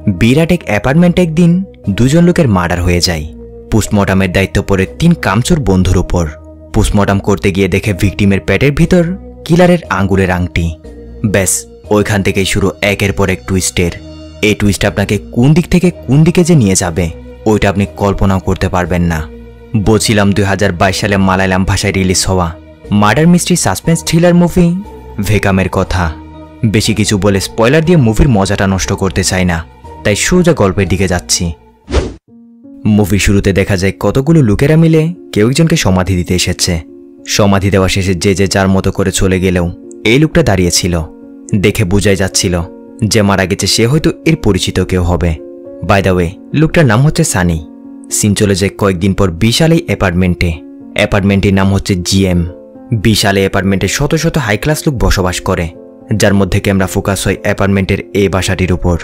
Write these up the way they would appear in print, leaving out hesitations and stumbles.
বিরাট এক অ্যাপার্টমেন্টে একদিন দুজন লোকের মার্ডার হয়ে যায়। পোস্টমর্টমের দায়িত্ব পড়ে 3 কামচোর বন্ধুর উপর। পোস্টমর্টম করতে গিয়ে দেখে ভিকটিমের পেটের ভিতর কিলারের আঙ্গুলের আংটি। ব্যাস, ওইখান থেকেই শুরু একের পর এক টুইস্টের। এই টুইস্ট আপনাকে কোন দিক থেকে কোন দিকে যে নিয়ে যাবে ওইটা আপনি কল্পনাও করতে পারবেন না। বলছিলাম 2022 সালে মালায়ালাম ভাষায় রিলিজ হওয়া murder mystery suspense thriller movie ভেকামের কথা। বেশি কিছু বলে স্পয়লার দিয়ে মুভির মজাটা নষ্ট করতে চাই না, তাই সোজা গল্পের দিকে যাচ্ছি। মুভি শুরুতে দেখা যায় কতগুলো লোকেরা মিলে কেউ একজনকে সমাধি দিতে এসেছে। সমাধি দেওয়া শেষে যে যে যার মতো করে চলে গেলেও এই লোকটা দাঁড়িয়েছিল। দেখে বোঝাই যাচ্ছিল যে মারা গেছে সে হয়তো এর পরিচিত কেউ হবে। বাই দ্য ওয়ে, লোকটার নাম হচ্ছে সানি। সিন চলে যায় কয়েকদিন পর বিশাল এই অ্যাপার্টমেন্টের নাম হচ্ছে জিএম। বিশাল এই অ্যাপার্টমেন্টে শত শত হাই ক্লাস লোক বসবাস করে, যার মধ্যে ক্যামেরা ফোকাস হয় অ্যাপার্টমেন্টের এই বাসাটির উপর।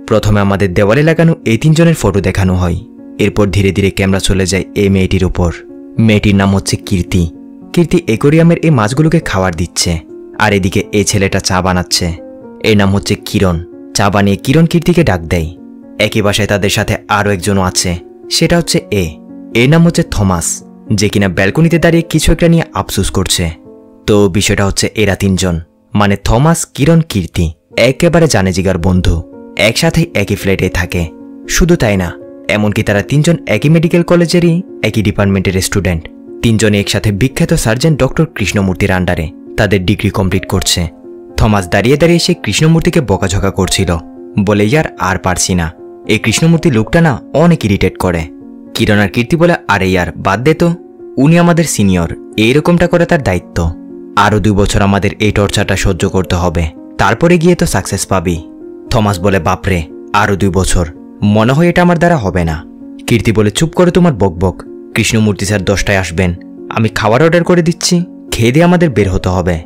প্রথমে আমাদের দেওয়ালে লাগানো এই 3 জনের ফটো দেখানো হয়। এরপর ধীরে ধীরে ক্যামেরা চলে যায় এই মেয়েটির উপর। মেয়েটির নাম হচ্ছে কীর্তি। কীর্তি অ্যাকোরিয়ামের এই মাছগুলোকে খাবার দিচ্ছে, আর এদিকে এই ছেলেটা চা বানাচ্ছে। এর নাম হচ্ছে কিরণ। চা বানিয়ে কিরণ কীর্তিকে ডাক দেয়। একই বাসায় তাদের সাথে আরও একজনও আছে, সেটা হচ্ছে এর নাম হচ্ছে থমাস, যে কিনা ব্যালকনিতে দাঁড়িয়ে কিছু একটা নিয়ে আফসোস করছে। তো বিষয়টা হচ্ছে এরা 3 জন, মানে থমাস, কিরণ, কীর্তি একেবারে জানে জিগার বন্ধু, একসাথেই একই ফ্ল্যাটে থাকে। শুধু তাই না, এমনকি তারা 3 জন একই মেডিকেল কলেজেরই একই ডিপার্টমেন্টের স্টুডেন্ট। 3 জনে একসাথে বিখ্যাত সার্জন ডক্টর কৃষ্ণমূর্তির আন্ডারে তাদের ডিগ্রি কমপ্লিট করছে। থমাস দাঁড়িয়ে দাঁড়িয়ে সে কৃষ্ণমূর্তিকে বকাঝকা করছিল, বলে ইয়ার আর পারছি না, এই কৃষ্ণমূর্তি লোকটা না অনেক ইরিটেট করে। কিরণ আর কীর্তি বলে, আরে ইয়ার বাদ দে তো, উনি আমাদের সিনিয়র, এইরকমটা করে তার দায়িত্ব। আরও 2 বছর আমাদের এই টর্চারটা সহ্য করতে হবে, তারপরে গিয়ে তো সাকসেস পাবি। থমাস বলে, বাপরে আরও 2 বছর, মনে হয় এটা আমার দ্বারা হবে না। কীর্তি বলে, চুপ করে তোমার বকবক, কৃষ্ণমূর্তি স্যার 10টায় আসবেন, আমি খাবার অর্ডার করে দিচ্ছি, খেয়ে দিয়ে আমাদের বের হতে হবে।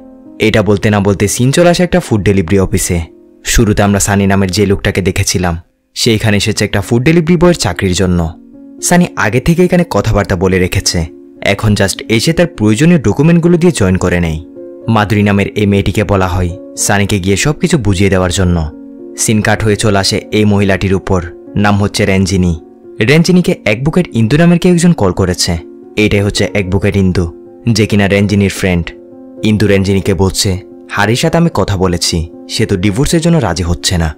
এটা বলতে না বলতে সিন চলে আসে একটা ফুড ডেলিভারি অফিসে। শুরুতে আমরা সানি নামের যে লোকটাকে দেখেছিলাম সেইখানে এসেছে একটা ফুড ডেলিভারি বয়ের চাকরির জন্য। সানি আগে থেকে এখানে কথাবার্তা বলে রেখেছে, এখন জাস্ট এসে তার প্রয়োজনীয় ডকুমেন্টগুলো দিয়ে জয়েন করে নেয়। মাধুরী নামের এই মেয়েটিকে বলা হয় সানিকে গিয়ে সবকিছু বুঝিয়ে দেওয়ার জন্য। সিন কাট হয়ে চলে আসে এই মহিলাটির উপর, নাম হচ্ছে রঞ্জিনী। রঞ্জিনীকে অ্যাডভোকেট ইন্দু নামের কেউ একজন কল করেছে। এটাই হচ্ছে অ্যাডভোকেট ইন্দু, যে কিনা রঞ্জিনীর ফ্রেন্ড। ইন্দু রঞ্জিনীকে বলছে, হারির সাথে আমি কথা বলেছি, সে তো ডিভোর্সের জন্য রাজি হচ্ছে না।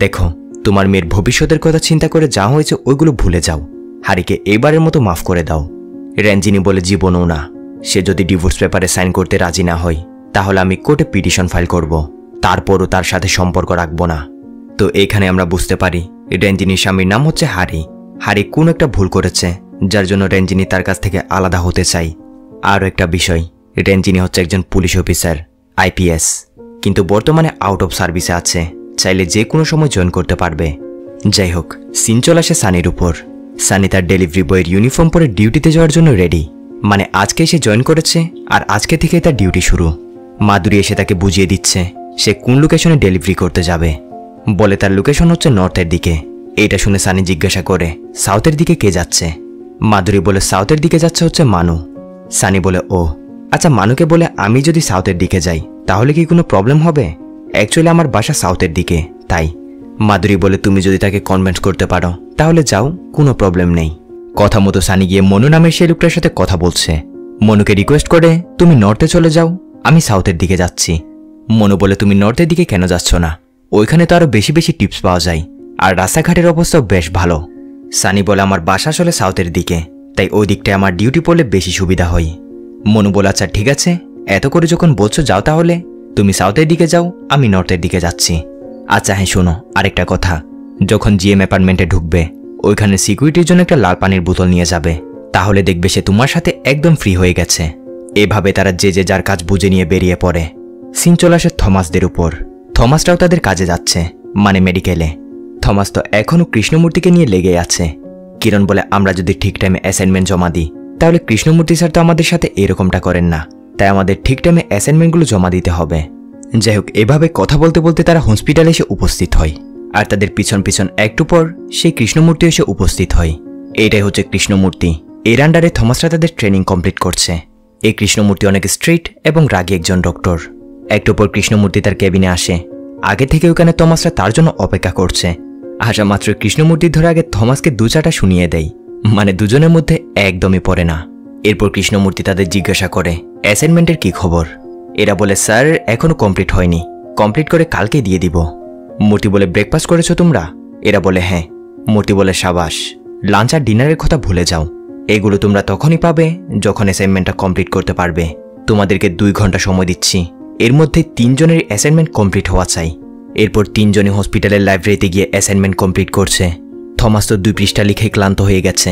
দেখো, তোমার মেয়ের ভবিষ্যতের কথা চিন্তা করে যা হয়েছে ওইগুলো ভুলে যাও, হারিকে এবারের মতো মাফ করে দাও। রঞ্জিনী বলে, জীবনও না, সে যদি ডিভোর্স পেপারে সাইন করতে রাজি না হয় তাহলে আমি কোর্টে পিটিশন ফাইল করব, তারপরও তার সাথে সম্পর্ক রাখবো না। তো এখানে আমরা বুঝতে পারি রঞ্জিনীর স্বামীর নাম হচ্ছে হারি। হারি কোন একটা ভুল করেছে, যার জন্য রঞ্জিনী তার কাছ থেকে আলাদা হতে চাই। আরও একটা বিষয়, রঞ্জিনী হচ্ছে একজন পুলিশ অফিসার, IPS, কিন্তু বর্তমানে আউট অফ সার্ভিসে আছে, চাইলে যে কোনো সময় জয়েন করতে পারবে। যাই হোক, সিন চলে আসে সানির উপর। সানি তার ডেলিভারি বয়ের ইউনিফর্ম পরে ডিউটিতে যাওয়ার জন্য রেডি, মানে আজকে সে জয়েন করেছে আর আজকে থেকে তার ডিউটি শুরু। মাধুরী এসে তাকে বুঝিয়ে দিচ্ছে সে কোন লোকেশনে ডেলিভারি করতে যাবে। বলে তার লোকেশন হচ্ছে নর্থের দিকে। এটা শুনে সানি জিজ্ঞাসা করে, সাউথের দিকে কে যাচ্ছে? মাধুরী বলে, সাউথের দিকে যাচ্ছে হচ্ছে মানু। সানি বলে, ও আচ্ছা, মানুকে বলে আমি যদি সাউথের দিকে যাই তাহলে কি কোনো প্রবলেম হবে? অ্যাকচুয়ালি আমার বাসা সাউথের দিকে, তাই। মাধুরী বলে, তুমি যদি তাকে কনভিন্স করতে পারো তাহলে যাও, কোনো প্রবলেম নেই। কথা মতো সানি গিয়ে মনু নামের সেই লোকটার সাথে কথা বলছে। মনুকে রিকোয়েস্ট করে, তুমি নর্থে চলে যাও, আমি সাউথের দিকে যাচ্ছি। মনু বলে, তুমি নর্থের দিকে কেন যাচ্ছ না? ওইখানে তো আরও বেশি বেশি টিপস পাওয়া যায়, আর রাস্তাঘাটের অবস্থাও বেশ ভালো। সানি বলে, আমার বাসা আসলে সাউথের দিকে, তাই ওই দিকটায় আমার ডিউটি পড়লে বেশি সুবিধা হয়। মনু বলে, আচ্ছা ঠিক আছে, এত করে যখন বলছো যাও, তাহলে তুমি সাউথের দিকে যাও, আমি নর্থের দিকে যাচ্ছি। আচ্ছা হ্যাঁ, শোনো আরেকটা কথা, যখন জিএম অ্যাপার্টমেন্টে ঢুকবে ওইখানে সিকিউরিটির জন্য একটা লাল পানির বোতল নিয়ে যাবে, তাহলে দেখবে সে তোমার সাথে একদম ফ্রি হয়ে গেছে। এভাবে তারা যে যে যার কাজ বুঝে নিয়ে বেরিয়ে পড়ে। সিন চলে আসে থমাসদের উপর। থমাসরাও তাদের কাজে যাচ্ছে, মানে মেডিকেলে। থমাস তো এখনও কৃষ্ণমূর্তিকে নিয়ে লেগে আছে। কিরণ বলে, আমরা যদি ঠিক টাইমে অ্যাসাইনমেন্ট জমা দিই তাহলে কৃষ্ণমূর্তি স্যার তো আমাদের সাথে এরকমটা করেন না, তাই আমাদের ঠিক টাইমে অ্যাসাইনমেন্টগুলো জমা দিতে হবে। যাই হোক, এভাবে কথা বলতে বলতে তারা হসপিটালে এসে উপস্থিত হয়, আর তাদের পিছন পিছন একটু পর সেই কৃষ্ণমূর্তি এসে উপস্থিত হয়। এইটাই হচ্ছে কৃষ্ণমূর্তি। এর আন্ডারে থমাসরা তাদের ট্রেনিং কমপ্লিট করছে। এই কৃষ্ণমূর্তি অনেক স্ট্রিক্ট এবং রাগী একজন ডক্টর। একটু পর কৃষ্ণমূর্তি তার কেবিনে আসে। আগে থেকে ওখানে থমাসরা তার জন্য অপেক্ষা করছে, আসা মাত্র কৃষ্ণমূর্তি ধরে আগে থমাসকে দু চাটা শুনিয়ে দেয়, মানে দুজনের মধ্যে একদমই পড়ে না। এরপর কৃষ্ণমূর্তি তাদের জিজ্ঞাসা করে অ্যাসাইনমেন্টের কি খবর। এরা বলে স্যার এখনো কমপ্লিট হয়নি, কমপ্লিট করে কালকে দিয়ে দিব। মূর্তি বলে ব্রেকফাস্ট করেছো তোমরা? এরা বলে হ্যাঁ। মূর্তি বলে সাবাস, লাঞ্চ আর ডিনারের কথা ভুলে যাও, এগুলো তোমরা তখনই পাবে যখন অ্যাসাইনমেন্টটা কমপ্লিট করতে পারবে। তোমাদেরকে 2 ঘন্টা সময় দিচ্ছি, এর মধ্যে 3 জনের অ্যাসাইনমেন্ট কমপ্লিট হওয়া চাই। এরপর 3 জনই হসপিটালের লাইব্রেরিতে গিয়ে অ্যাসাইনমেন্ট কমপ্লিট করছে। থমাস তো 2 পৃষ্ঠা লিখে ক্লান্ত হয়ে গেছে,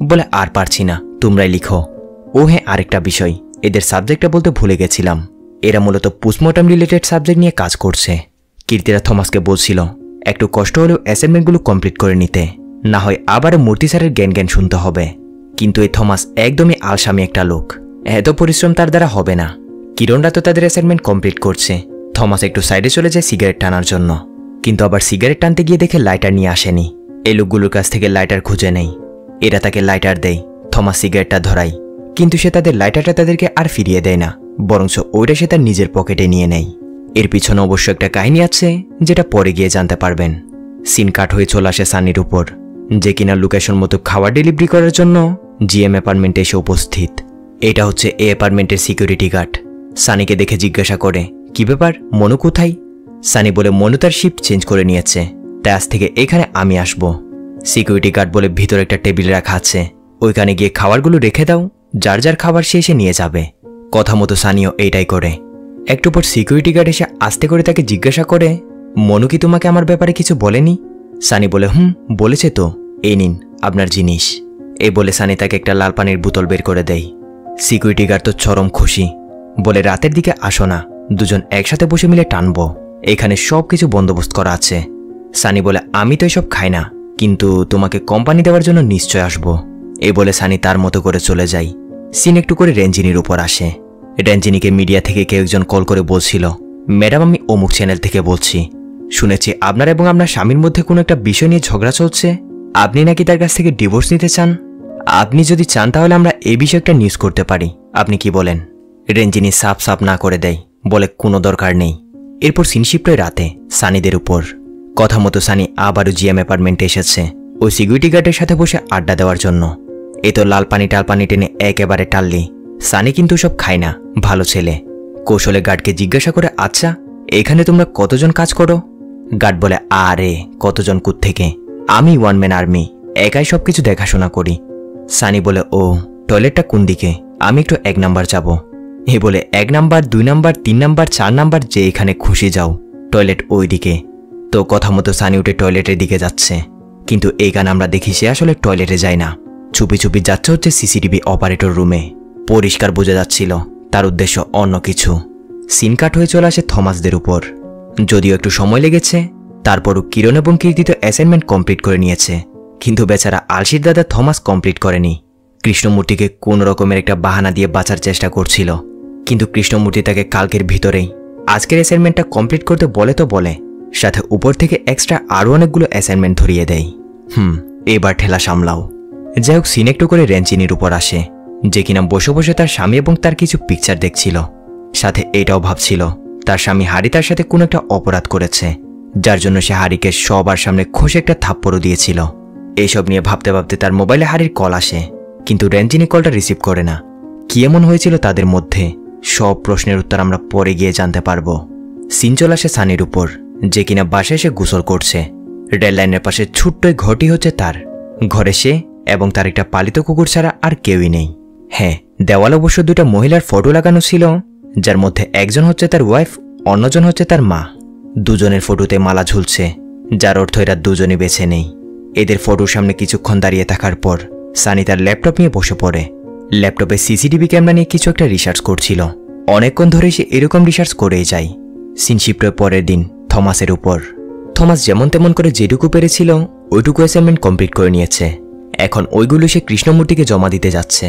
বলে আর পারছি না, তোমরাই লিখো। ও হ্যাঁ, আরেকটা বিষয়, এদের সাবজেক্টটা বলতে ভুলে গেছিলাম, এরা মূলত পোস্টমর্টম রিলেটেড সাবজেক্ট নিয়ে কাজ করছে। কীর্তিরা থমাসকে বলছিল একটু কষ্ট হলেও অ্যাসাইনমেন্টগুলো কমপ্লিট করে নিতে, না হয় আবার মূর্তি স্যারের জ্ঞান শুনতে হবে। কিন্তু এই থমাস একদমই আলসামি একটা লোক, এত পরিশ্রম তার দ্বারা হবে না। কিরণরা তো তাদের অ্যাসাইনমেন্ট কমপ্লিট করছে। থমাস একটু সাইডে চলে যায় সিগারেট টানার জন্য, কিন্তু আবার সিগারেট টানতে গিয়ে দেখে লাইটার নিয়ে আসেনি। এই লোকগুলোর কাছ থেকে লাইটার খুঁজে নেই, এরা তাকে লাইটার দেয়। থমাস সিগারেটটা ধরায়, কিন্তু সে তাদের লাইটারটা তাদেরকে আর ফিরিয়ে দেয় না, বরঞ্চ ওইটা সে তার নিজের পকেটে নিয়ে নেয়। এর পিছনে অবশ্য একটা কাহিনী আছে, যেটা পরে গিয়ে জানতে পারবেন। সিন কাট হয়ে চলে আসে সানির উপর, যে কিনা লোকেশন মতো খাবার ডেলিভারি করার জন্য জিএম অ্যাপার্টমেন্টে এসে উপস্থিত। এটা হচ্ছে এই অ্যাপার্টমেন্টের সিকিউরিটি গার্ড। সানিকে দেখে জিজ্ঞাসা করে কি ব্যাপার, মনু কোথায়? সানি বলে মনু তার শিফট চেঞ্জ করে নিয়েছে, তাই আজ থেকে এখানে আমি আসব। সিকিউরিটি গার্ড বলে ভিতরে একটা টেবিল রাখা আছে, ওইখানে গিয়ে খাবারগুলো রেখে দাও, যার যার খাবার সে এসে নিয়ে যাবে। কথা মতো সানিও এইটাই করে। একটু পর সিকিউরিটি গার্ড এসে আস্তে করে তাকে জিজ্ঞাসা করে মনু কি তোমাকে আমার ব্যাপারে কিছু বলেনি? সানি বলে বলেছে তো, এই নিন আপনার জিনিস। এই বলে সানি তাকে একটা লাল পানির বোতল বের করে দেয়। সিকিউরিটি গার্ড তো চরম খুশি, বলে রাতের দিকে আসো না, দুজন একসাথে বসে মিলে টানবো, এখানে সব কিছু বন্দোবস্ত করা আছে। সানি বলে আমি তো এসব খাই না, কিন্তু তোমাকে কোম্পানি দেওয়ার জন্য নিশ্চয় আসবো। এই বলে সানি তার মতো করে চলে যায়। সিন একটু করে রেঞ্জিনির উপর আসে। রেঞ্জিনিকে মিডিয়া থেকে কেউ একজন কল করে বলছিল ম্যাডাম আমি অমুক চ্যানেল থেকে বলছি, শুনেছি আপনার এবং আপনার স্বামীর মধ্যে কোনো একটা বিষয় নিয়ে ঝগড়া চলছে, আপনি নাকি তার কাছ থেকে ডিভোর্স নিতে চান। আপনি যদি চান তাহলে আমরা এই বিষয়ে একটা নিউজ করতে পারি, আপনি কি বলেন? রেঞ্জিনি সাপ সাপ না করে দেয়, বলে কোনো দরকার নেই। এরপর সিন শিফট হয় রাতে সানিদের উপর। কথা মতো সানি আবারও জিএম অ্যাপার্টমেন্টে এসেছে ওই সিকিউরিটি গার্ডের সাথে বসে আড্ডা দেওয়ার জন্য। এ তো লাল পানি টাল পানি টেনে একেবারে টাললি। সানি কিন্তু সব খায় না, ভালো ছেলে। কৌশলে গার্ডকে জিজ্ঞাসা করে আচ্ছা এখানে তোমরা কতজন কাজ করো? গার্ড বলে আরে কতজন কোত্থেকে, আমি ওয়ান ম্যান আর্মি, একাই সবকিছু দেখাশোনা করি। সানি বলে ও টয়লেটটা কোন দিকে, আমি একটু 1 নাম্বার যাব। এ বলে 1 নাম্বার 2 নাম্বার 3 নাম্বার 4 নাম্বার যে এখানে খুশি যাও, টয়লেট ওই দিকে। তো কথা মতো সানি উঠে টয়লেটের দিকে যাচ্ছে, কিন্তু এইখানে আমরা দেখি সে আসলে টয়লেটে যায় না, চুপি চুপি যাচ্ছে হচ্ছে সিসিটিভি অপারেটর রুমে। পরিষ্কার বোঝা যাচ্ছিল তার উদ্দেশ্য অন্য কিছু। সিন কাট হয়ে চলে আসে থমাসদের উপর। যদিও একটু সময় লেগেছে, তারপরও কিরণ এবং কীর্তি তো অ্যাসাইনমেন্ট কমপ্লিট করে নিয়েছে, কিন্তু বেচারা আলসির দাদা থমাস কমপ্লিট করেনি। কৃষ্ণমূর্তিকে কোন রকমের একটা বাহানা দিয়ে বাঁচার চেষ্টা করছিল, কিন্তু কৃষ্ণমূর্তি তাকে কালকের ভিতরেই আজকের অ্যাসাইনমেন্টটা কমপ্লিট করতে বলে তো বলে, সাথে উপর থেকে এক্সট্রা আরও অনেকগুলো অ্যাসাইনমেন্ট ধরিয়ে দেয়। এবার ঠেলা সামলাও। যাই হোক সিন একটু করে রেঞ্চিনির উপর আসে, যে কিনা বসে বসে তার স্বামী এবং তার কিছু পিকচার দেখছিল, সাথে এটাও ভাবছিল তার স্বামী হারি তার সাথে কোনো একটা অপরাধ করেছে, যার জন্য সে হারিকে সবার সামনে খসে একটা থাপ্পড়ও দিয়েছিল। এইসব নিয়ে ভাবতে ভাবতে তার মোবাইলে হারির কল আসে, কিন্তু রেঞ্জিনি কলটা রিসিভ করে না। কি এমন হয়েছিল তাদের মধ্যে, সব প্রশ্নের উত্তর আমরা পরে গিয়ে জানতে পারবো। সিন চলে আসে সানির উপর, যে কিনা বাসায় এসে গোসল করছে। রেল লাইনের পাশে ছোট্ট ঘরটি হচ্ছে তার। ঘরে সে এবং তার একটা পালিত কুকুর ছাড়া আর কেউই নেই। হ্যাঁ, দেওয়ালে অবশ্য 2টা মহিলার ফটো লাগানো ছিল, যার মধ্যে একজন হচ্ছে তার ওয়াইফ, অন্যজন হচ্ছে তার মা। দুজনের ফটোতে মালা ঝুলছে, যার অর্থ এরা দুজনই বেছে নেই। এদের ফটোর সামনে কিছুক্ষণ দাঁড়িয়ে থাকার পর সানি তার ল্যাপটপ নিয়ে বসে পড়ে। ল্যাপটপে সিসিটিভি ক্যামেরা নিয়ে কিছু একটা রিসার্চ করছিল। অনেকক্ষণ ধরে সে এরকম রিসার্চ করেই যায়। সিন শিফটের পরের দিন থমাসের উপর। থমাস যেমন তেমন করে যেটুকু পেরেছিল ওইটুকু অ্যাসাইনমেন্ট কমপ্লিট করে নিয়েছে। এখন ওইগুলো সে কৃষ্ণমূর্তিকে জমা দিতে যাচ্ছে।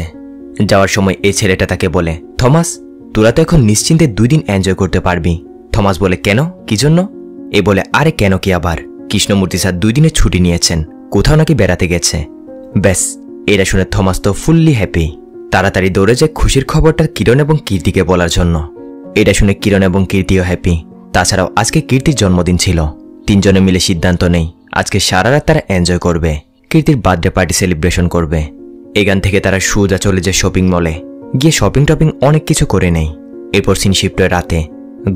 যাওয়ার সময় এই ছেলেটা তাকে বলে থমাস তোরা তো এখন নিশ্চিন্তে 2 দিন এনজয় করতে পারবি। থমাস বলে কেন, কি জন্য? এ বলে আরে কেন কি আবার, কৃষ্ণমূর্তি স্যার 2 দিনের ছুটি নিয়েছেন, কোথাও নাকি বেড়াতে গেছে। ব্যাস, এটা শুনে থমাস তো ফুললি হ্যাপি। তাড়াতাড়ি দৌড়ে যায় খুশির খবরটা কিরণ এবং কীর্তিকে বলার জন্য। এটা শুনে কিরণ এবং কীর্তিও হ্যাপি। তাছাড়াও আজকে কীর্তির জন্মদিন ছিল। 3 জনে মিলে সিদ্ধান্ত নেই আজকে সারা রাত তারা এনজয় করবে, কীর্তির বার্থডে পার্টি সেলিব্রেশন করবে। এখান থেকে তারা সোজা চলে যায় শপিং মলে, গিয়ে শপিং টপিং অনেক কিছু করে নেয়। এরপর সিন শিফট হয় রাতে,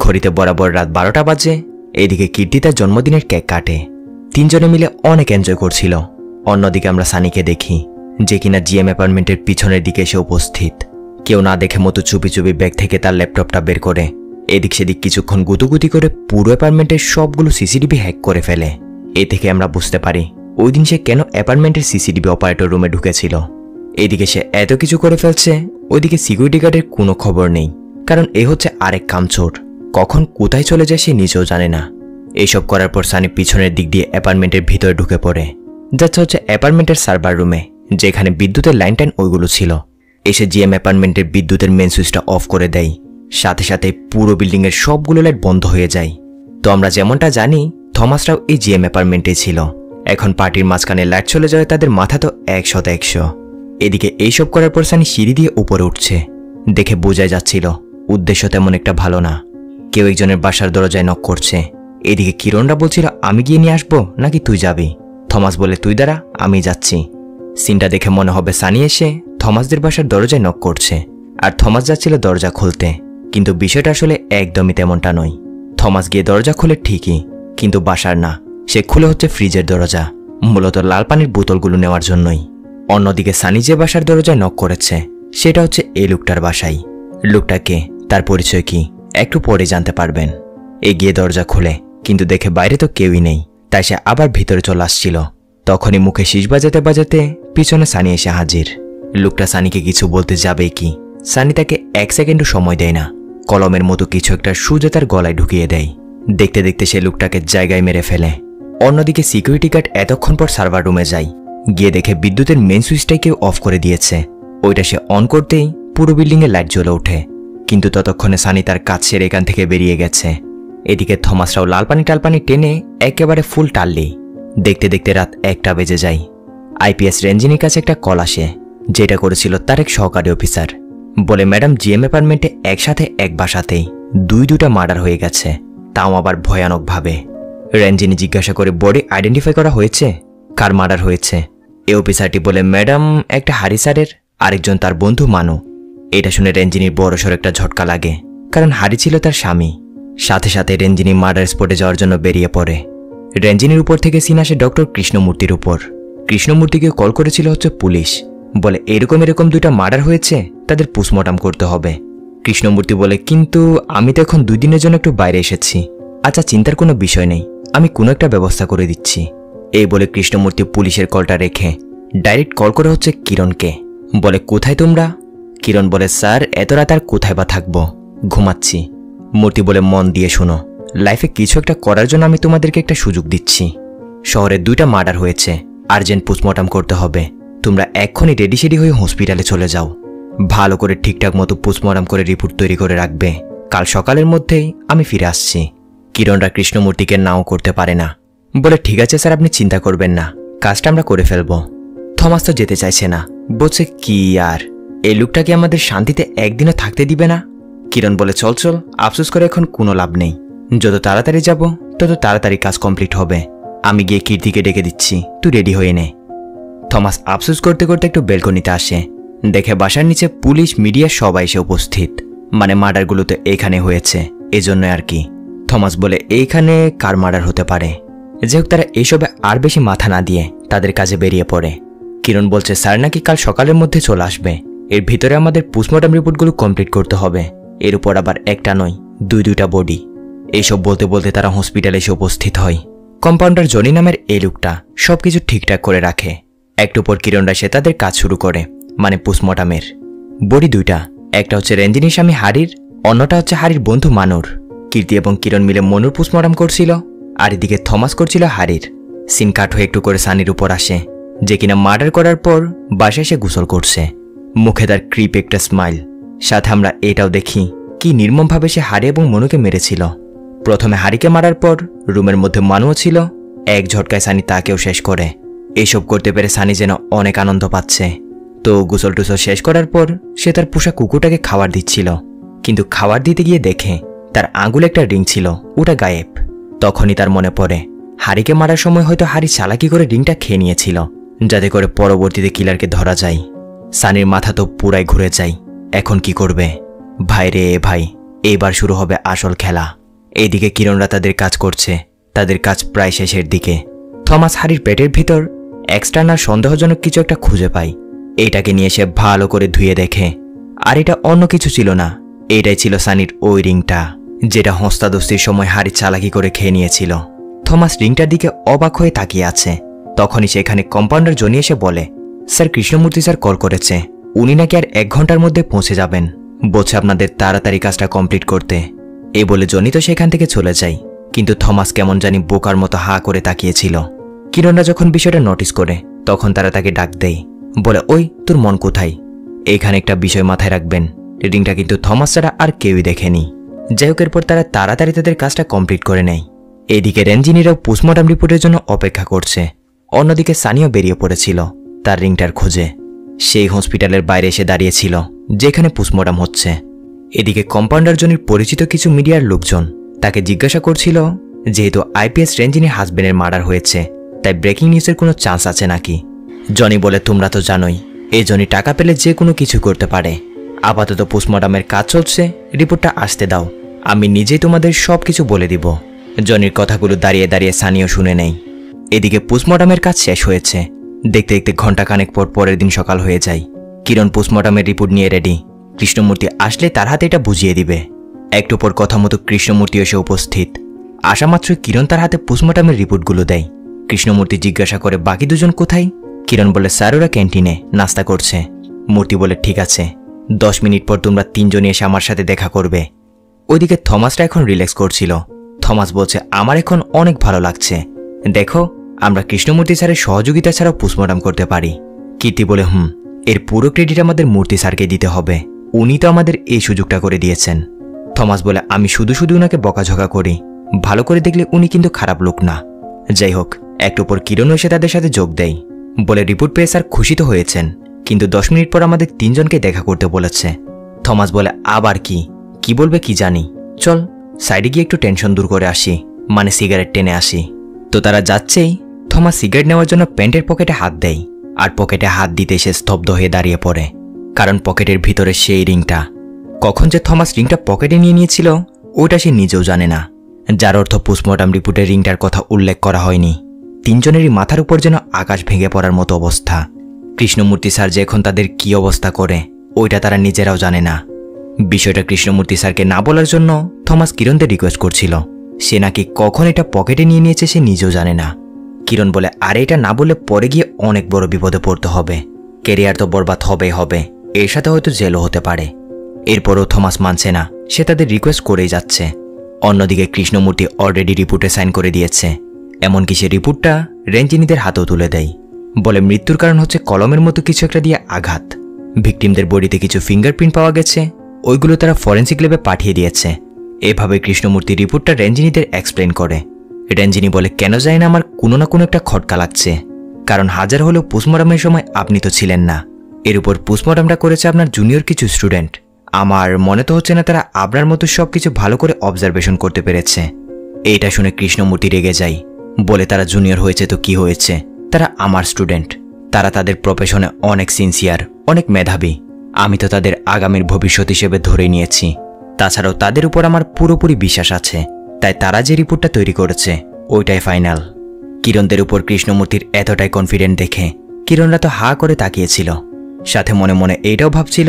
ঘড়িতে বরাবর রাত 12টা বাজে। এদিকে কীর্তি তার জন্মদিনের কেক কাটে, তিনজনে মিলে অনেক এনজয় করছিল। অন্যদিকে আমরা সানিকে দেখি, যে কিনা জিএম অ্যাপার্টমেন্টের পিছনের দিকে এসে উপস্থিত। কেউ না দেখে মতো চুপি চুপি ব্যাগ থেকে তার ল্যাপটপটা বের করে এদিক সেদিক কিছুক্ষণ গুতুগুতি করে পুরো অ্যাপার্টমেন্টের সবগুলো সিসিটিভি হ্যাক করে ফেলে। এ থেকে আমরা বুঝতে পারি ওই দিন সে কেন অ্যাপার্টমেন্টের সিসিটিভি অপারেটর রুমে ঢুকেছিল। এদিকে সে এত কিছু করে ফেলছে, ওইদিকে সিকিউরিটি গার্ডের কোনো খবর নেই, কারণ এ হচ্ছে আরেক কামচোর। কখন কোথায় চলে যায় সে নিজেও জানে না। এইসব করার পর সানি পিছনের দিক দিয়ে অ্যাপার্টমেন্টের ভিতরে ঢুকে পড়ে, যাচ্ছে হচ্ছে অ্যাপার্টমেন্টের সার্ভার রুমে, যেখানে বিদ্যুতের লাইন টাইন ওইগুলো ছিল। এসে জিএম অ্যাপার্টমেন্টের বিদ্যুতের মেন সুইচটা অফ করে দেয়, সাথে সাথে পুরো বিল্ডিংয়ের সবগুলো লাইট বন্ধ হয়ে যায়। তো আমরা যেমনটা জানি থমাসরাও এই জিএম অ্যাপার্টমেন্টে ছিল। এখন পার্টির মাঝখানে লাইট চলে যায়, তাদের মাথা তো 100-100। এদিকে এইসব করার পর সানি সিঁড়ি দিয়ে উপরে উঠছে, দেখে বোঝাই যাচ্ছিল উদ্দেশ্য তেমন একটা ভালো না। কেউ একজনের বাসার দরজায় নক করছে। এদিকে কিরণরা বলছিল আমি গিয়ে নিয়ে আসবো নাকি তুই যাবি। থমাস বলে তুই দাঁড়া, আমি যাচ্ছি। সিনটা দেখে মনে হবে সানি এসে থমাসদের বাসার দরজায় নক করছে, আর থমাস যাচ্ছিল দরজা খুলতে। কিন্তু বিষয়টা আসলে একদমই তেমনটা নয়। থমাস গিয়ে দরজা খুলে ঠিকই, কিন্তু বাসার না, সে খুলে হচ্ছে ফ্রিজের দরজা, মূলত লাল পানির বোতলগুলো নেওয়ার জন্যই। অন্যদিকে সানি যে বাসার দরজায় নক করেছে সেটা হচ্ছে এই লোকটার বাসায়। লোকটাকে, তার পরিচয় কি একটু পরে জানতে পারবেন। এগিয়ে দরজা খুলে কিন্তু দেখে বাইরে তো কেউই নেই, তাই সে আবার ভিতরে চলে আসছিল। তখনই মুখে শীষ বাজাতে বাজাতে পিছনে সানি এসে হাজির। লোকটা সানিকে কিছু বলতে যাবেই কি, সানি তাকে 1 সেকেন্ডও সময় দেয় না, কলমের মতো কিছু একটা সুজে তার গলায় ঢুকিয়ে দেয়। দেখতে দেখতে সে লোকটাকে জায়গায় মেরে ফেলে। অন্যদিকে সিকিউরিটি গার্ড এতক্ষণ পর সার্ভার রুমে যায়, গিয়ে দেখে বিদ্যুতের মেন সুইচটাই কেউ অফ করে দিয়েছে। ওইটা সে অন করতেই পুরো বিল্ডিংয়ে লাইট জ্বলে ওঠে, কিন্তু ততক্ষণে সানি তার কাজ সেরে এখান থেকে বেরিয়ে গেছে। এদিকে থমাসরাও লাল পানি টালপানি টেনে একেবারে ফুল টাললেই দেখতে দেখতে রাত 1টা বেজে যায়। আইপিএস রেঞ্জিনির কাছে একটা কল আসে, যেটা করেছিল তার এক সহকারী অফিসার। বলে ম্যাডাম জিএম অ্যাপার্টমেন্টে একসাথে এক বাসাতেই দুইটা মার্ডার হয়ে গেছে, তাও আবার ভয়ানকভাবে। রেঞ্জিনি জিজ্ঞাসা করে বডি আইডেন্টিফাই করা হয়েছে, কার মার্ডার হয়েছে। এই অফিসারটি বলে ম্যাডাম একটা হারি স্যারের, আরেকজন তার বন্ধু মানু। এটা শুনে রেঞ্জিনির বড়সড় একটা ঝটকা লাগে, কারণ হারি ছিল তার স্বামী। সাথে সাথে রেঞ্জিনি মার্ডার স্পটে যাওয়ার জন্য বেরিয়ে পড়ে। রেঞ্জিনির উপর থেকে সিন আসে ডক্টর কৃষ্ণমূর্তির উপর। কৃষ্ণমূর্তিকে কল করেছিল হচ্ছে পুলিশ, বলে এরকম 2টা মার্ডার হয়েছে, তাদের পোস্টমর্টম করতে হবে। কৃষ্ণমূর্তি বলে কিন্তু আমি তো এখন 2 দিনের জন্য একটু বাইরে এসেছি। আচ্ছা চিন্তার কোনো বিষয় নেই, আমি কোনো একটা ব্যবস্থা করে দিচ্ছি। এই বলে কৃষ্ণমূর্তি পুলিশের কলটা রেখে ডাইরেক্ট কল করে হচ্ছে কিরণকে। বলে কোথায় তোমরা? কিরণ বলে স্যার এত রাত আর কোথায় বা থাকবো, ঘুমাচ্ছি। মূর্তি বলে মন দিয়ে শোনো, লাইফে কিছু একটা করার জন্য আমি তোমাদেরকে একটা সুযোগ দিচ্ছি। শহরে 2টা মার্ডার হয়েছে, আর্জেন্ট পোস্টমর্টম করতে হবে। তোমরা এক্ষুনি রেডি সেডি হয়ে হসপিটালে চলে যাও। ভালো করে ঠিকঠাক মতো পোস্টমর্টম করে রিপোর্ট তৈরি করে রাখবে। কাল সকালের মধ্যেই আমি ফিরে আসছি। কিরণরা কৃষ্ণমূর্তিকে নাও করতে পারে না, বলে ঠিক আছে স্যার আপনি চিন্তা করবেন না, কাজটা আমরা করে ফেলবো। থমাস তো যেতে চাইছে না, বলছে কি আর এই লোকটাকে আমাদের শান্তিতে একদিনও থাকতে দিবে না। কিরণ বলে চল চল, আফসোস করে এখন কোনো লাভ নেই, যত তাড়াতাড়ি যাব তত তাড়াতাড়ি কাজ কমপ্লিট হবে। আমি গিয়ে কীর্তিকে ডেকে দিচ্ছি, তুই রেডি হয়ে নে। থমাস আফসোস করতে করতে একটু বেলকনিতে আসে, দেখে বাসার নিচে পুলিশ মিডিয়া সবাই এসে উপস্থিত। মানে মার্ডারগুলো তো এখানে হয়েছে, এজন্য আর কি। থমাস বলে এইখানে কার মার্ডার হতে পারে। যাই হোক তারা এইসবে আর বেশি মাথা না দিয়ে তাদের কাজে বেরিয়ে পড়ে। কিরণ বলছে স্যার নাকি কাল সকালের মধ্যে চলে আসবে, এর ভিতরে আমাদের পোস্টমর্টম রিপোর্টগুলো কমপ্লিট করতে হবে। এর উপর আবার একটা নয় 2টা বডি। এইসব বলতে বলতে তারা হসপিটালে এসে উপস্থিত হয়। কম্পাউন্ডার জনি নামের এই লোকটা সবকিছু ঠিকঠাক করে রাখে। একটু পর কিরণরা সে তাদের কাজ শুরু করে, মানে পোস্টমর্টমের। বডি 2টা, একটা হচ্ছে রেঞ্জিনির স্বামী হারির, অন্যটা হচ্ছে হারির বন্ধু মানুর। কীর্তি এবং কিরণ মিলে মনুর পোস্টমর্টম করছিল, আর এদিকে থমাস করছিল হারির। সিন কাট হয়ে একটু করে সানির উপর আসে, যে কিনা মার্ডার করার পর বাসায় এসে গোসল করছে। মুখে তার ক্রিপ একটা স্মাইল। সাথে আমরা এটাও দেখি কি নির্মমভাবে সে হারি এবং মনুকে মেরেছিল। প্রথমে হারিকে মারার পর রুমের মধ্যে মানুও ছিল, এক ঝটকায় সানি তাকেও শেষ করে। এইসব করতে পেরে সানি যেন অনেক আনন্দ পাচ্ছে। তো গোসল টুসল শেষ করার পর সে তার পোষা কুকুরটাকে খাবার দিচ্ছিল, কিন্তু খাবার দিতে গিয়ে দেখে তার আঙুলে একটা রিং ছিল, ওটা গায়েব। তখনই তার মনে পড়ে হারিকে মারার সময় হয়তো হারি চালাকি করে রিংটা খেয়ে নিয়েছিল, যাতে করে পরবর্তীতে কিলারকে ধরা যায়। সানির মাথা তো পুরাই ঘুরে যায়। এখন কি করবে? ভাই রে ভাই, এইবার শুরু হবে আসল খেলা। এইদিকে কিরণরা তাদের কাজ করছে, তাদের কাজ প্রায় শেষের দিকে। থমাস হারির পেটের ভিতর এক্সটার্নাল সন্দেহজনক কিছু একটা খুঁজে পায়। এইটাকে নিয়ে সে ভালো করে ধুয়ে দেখে, আর এটা অন্য কিছু ছিল না, এইটাই ছিল সানির ওই রিংটা, যেটা হস্তাদস্তির সময় হারি চালাকি করে খেয়ে নিয়েছিল। থমাস রিংটার দিকে অবাক হয়ে তাকিয়ে আছে। তখনই সেখানে কম্পাউন্ডার জনি এসে বলে, স্যার কৃষ্ণমূর্তি স্যার কল করেছে, উনি নাকি আর 1 ঘন্টার মধ্যে পৌঁছে যাবেন, বলছে আপনাদের তাড়াতাড়ি কাজটা কমপ্লিট করতে। এই বলে জনি তো সেখান থেকে চলে যায়, কিন্তু থমাস কেমন জানি বোকার মতো হা করে তাকিয়েছিল। কিরণরা যখন বিষয়টা নোটিস করে তখন তারা তাকে ডাক দেয়, বলে, ওই তোর মন কোথায়? এইখানে একটা বিষয় মাথায় রাখবেন, রিংটা কিন্তু থমাস ছাড়া আর কেউই দেখেনি। যাই হোক, এরপর তারা তাড়াতাড়ি তাদের কাজটা কমপ্লিট করে নেয়। এদিকে রেঞ্জিনিরাও পোস্টমর্টম রিপোর্টের জন্য অপেক্ষা করছে। অন্যদিকে সানিও বেরিয়ে পড়েছিল তার রিংটার খোঁজে। সেই হসপিটালের বাইরে এসে দাঁড়িয়েছিল যেখানে পোস্টমর্টম হচ্ছে। এদিকে কম্পাউন্ডার জনির পরিচিত কিছু মিডিয়ার লোকজন তাকে জিজ্ঞাসা করছিল, যেহেতু আইপিএস রেঞ্জিনির হাজবেন্ডের মার্ডার হয়েছে, তাই ব্রেকিং নিউজের কোনো চান্স আছে নাকি? জনি বলে, তোমরা তো জানোই এই জনি টাকা পেলে যে কোনো কিছু করতে পারে। আপাতত পোস্টমর্টমের কাজ চলছে, রিপোর্টটা আসতে দাও, আমি নিজেই তোমাদের সব কিছু বলে দিব। জনির কথাগুলো দাঁড়িয়ে দাঁড়িয়ে সানিও শুনে নেই। এদিকে পোস্টমর্টমের কাজ শেষ হয়েছে। দেখতে দেখতে ঘণ্টাখানেক পর পরের দিন সকাল হয়ে যায়। কিরণ পোস্টমর্টমের রিপোর্ট নিয়ে রেডি। কৃষ্ণমূর্তি আসলে তার হাতে এটা বুঝিয়ে দিবে। একটু পর কথা মতো কৃষ্ণমূর্তি এসে উপস্থিত। আসা মাত্র কিরণ তার হাতে পোস্টমর্টমের রিপোর্টগুলো দেয়। কৃষ্ণমূর্তি জিজ্ঞাসা করে, বাকি দুজন কোথায়? কিরণ বলে, স্যার ওরা ক্যান্টিনে নাস্তা করছে। মূর্তি বলে, ঠিক আছে, 10 মিনিট পর তোমরা 3 জনই এসে আমার সাথে দেখা করবে। ওইদিকে থমাসটা এখন রিল্যাক্স করছিল। থমাস বলছে, আমার এখন অনেক ভালো লাগছে, দেখো আমরা কৃষ্ণমূর্তি স্যারের সহযোগিতা ছাড়াও পোস্টমর্টম করতে পারি। কীর্তি বলে, এর পুরো ক্রেডিট আমাদের মূর্তি স্যারকে দিতে হবে, উনি তো আমাদের এই সুযোগটা করে দিয়েছেন। থমাস বলে, আমি শুধু শুধু উনাকে বকাঝকা করি, ভালো করে দেখলে উনি কিন্তু খারাপ লোক না। যাই হোক, একটু পর কিরণ এসে তাদের সাথে যোগ দেয়। বলে, রিপোর্ট পেয়ে স্যার খুশি তো হয়েছেন, কিন্তু 10 মিনিট পর আমাদের 3 জনকে দেখা করতে বলেছে। থমাস বলে, আবার কি বলবে কি জানি, চল সাইডে গিয়ে একটু টেনশন দূর করে আসি, মানে সিগারেট টেনে আসি। তো তারা যাচ্ছেই থমাস সিগারেট নেওয়ার জন্য প্যান্টের পকেটে হাত দেয়, আর পকেটে হাত দিতে সে স্তব্ধ হয়ে দাঁড়িয়ে পড়ে, কারণ পকেটের ভিতরে সেই রিংটা। কখন যে থমাস রিংটা পকেটে নিয়ে নিয়েছিল ওটা সে নিজেও জানে না, যার অর্থ পোস্টমর্টম রিপোর্টে রিংটার কথা উল্লেখ করা হয়নি। 3 জনেরই মাথার উপর যেন আকাশ ভেঙে পড়ার মতো অবস্থা। কৃষ্ণমূর্তি স্যার যে এখন তাদের কি অবস্থা করে ওইটা তারা নিজেরাও জানে না। বিষয়টা কৃষ্ণমূর্তি স্যারকে না বলার জন্য থমাস কিরণদের রিকোয়েস্ট করছিল। সে নাকি কখন এটা পকেটে নিয়ে নিয়েছে সে নিজেও জানে না। কিরণ বলে, আরে এটা না বললে পরে গিয়ে অনেক বড় বিপদে পড়তে হবে, ক্যারিয়ার তো বরবাদ হবেই হবে, এর সাথে হয়তো জেলও হতে পারে। এরপরও থমাস মানছে না, সে তাদের রিকোয়েস্ট করেই যাচ্ছে। অন্যদিকে কৃষ্ণমূর্তি অলরেডি রিপোর্টে সাইন করে দিয়েছে, এমনকি সে রিপোর্টটা রেঞ্জিনিদের হাতেও তুলে দেয়। বলে, মৃত্যুর কারণ হচ্ছে কলমের মতো কিছু একটা দিয়ে আঘাত। ভিকটিমদের বডিতে কিছু ফিঙ্গারপ্রিন্ট পাওয়া গেছে, ওইগুলো তারা ফরেন্সিক ল্যাবে পাঠিয়ে দিয়েছে। এভাবে কৃষ্ণমূর্তি রিপোর্টটা রেঞ্জিনিদের এক্সপ্লেন করে। রেঞ্জিনি বলে, কেন জানি না আমার কোনো না কোনো একটা খটকা লাগছে, কারণ হাজার হলেও পোস্টমর্টমের সময় আপনি তো ছিলেন না, এর উপর পোস্টমর্টমটা করেছে আপনার জুনিয়র কিছু স্টুডেন্ট। আমার মনে তো হচ্ছে না তারা আপনার মতো সবকিছু ভালো করে অবজারভেশন করতে পেরেছে। এইটা শুনে কৃষ্ণমূর্তি রেগে যায়। বলে, তারা জুনিয়র হয়েছে তো কি হয়েছে, তারা আমার স্টুডেন্ট, তারা তাদের প্রফেশনে অনেক সিনসিয়ার, অনেক মেধাবী, আমি তো তাদের আগামীর ভবিষ্যৎ হিসেবে ধরে নিয়েছি। তাছাড়াও তাদের উপর আমার পুরোপুরি বিশ্বাস আছে, তাই তারা যে রিপোর্টটা তৈরি করেছে ওইটাই ফাইনাল। কিরণদের উপর কৃষ্ণমূর্তির এতটাই কনফিডেন্ট দেখে কিরণরা তো হা করে তাকিয়েছিল, সাথে মনে মনে এইটাও ভাবছিল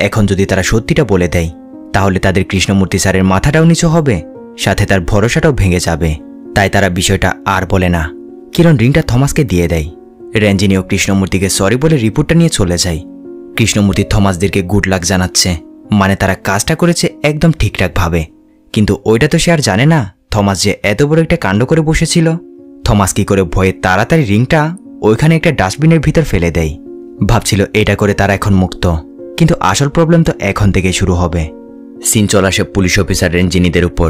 এখন যদি তারা সত্যিটা বলে দেয় তাহলে তাদের কৃষ্ণমূর্তি স্যারের মাথাটাও নিচু হবে, সাথে তার ভরসাটাও ভেঙে যাবে। তাই তারা বিষয়টা আর বলে না। কিরণ রিংটা থমাসকে দিয়ে দেয়। রেঞ্জিনি ও কৃষ্ণমূর্তিকে সরি বলে রিপোর্টটা নিয়ে চলে যায়। কৃষ্ণমূর্তি থমাসদেরকে গুড লাক জানাচ্ছে, মানে তারা কাজটা করেছে একদম ঠিকঠাকভাবে। কিন্তু ওইটা তো সে আর জানে না থমাস যে এত বড় একটা কাণ্ড করে বসেছিল। থমাস কি করে ভয়ে তাড়াতাড়ি রিংটা ওইখানে একটা ডাস্টবিনের ভিতর ফেলে দেয়। ভাবছিল এটা করে তারা এখন মুক্ত, কিন্তু আসল প্রবলেম তো এখন থেকে শুরু হবে। সিন চলে আসে পুলিশ অফিসার রেঞ্জিনিদের উপর,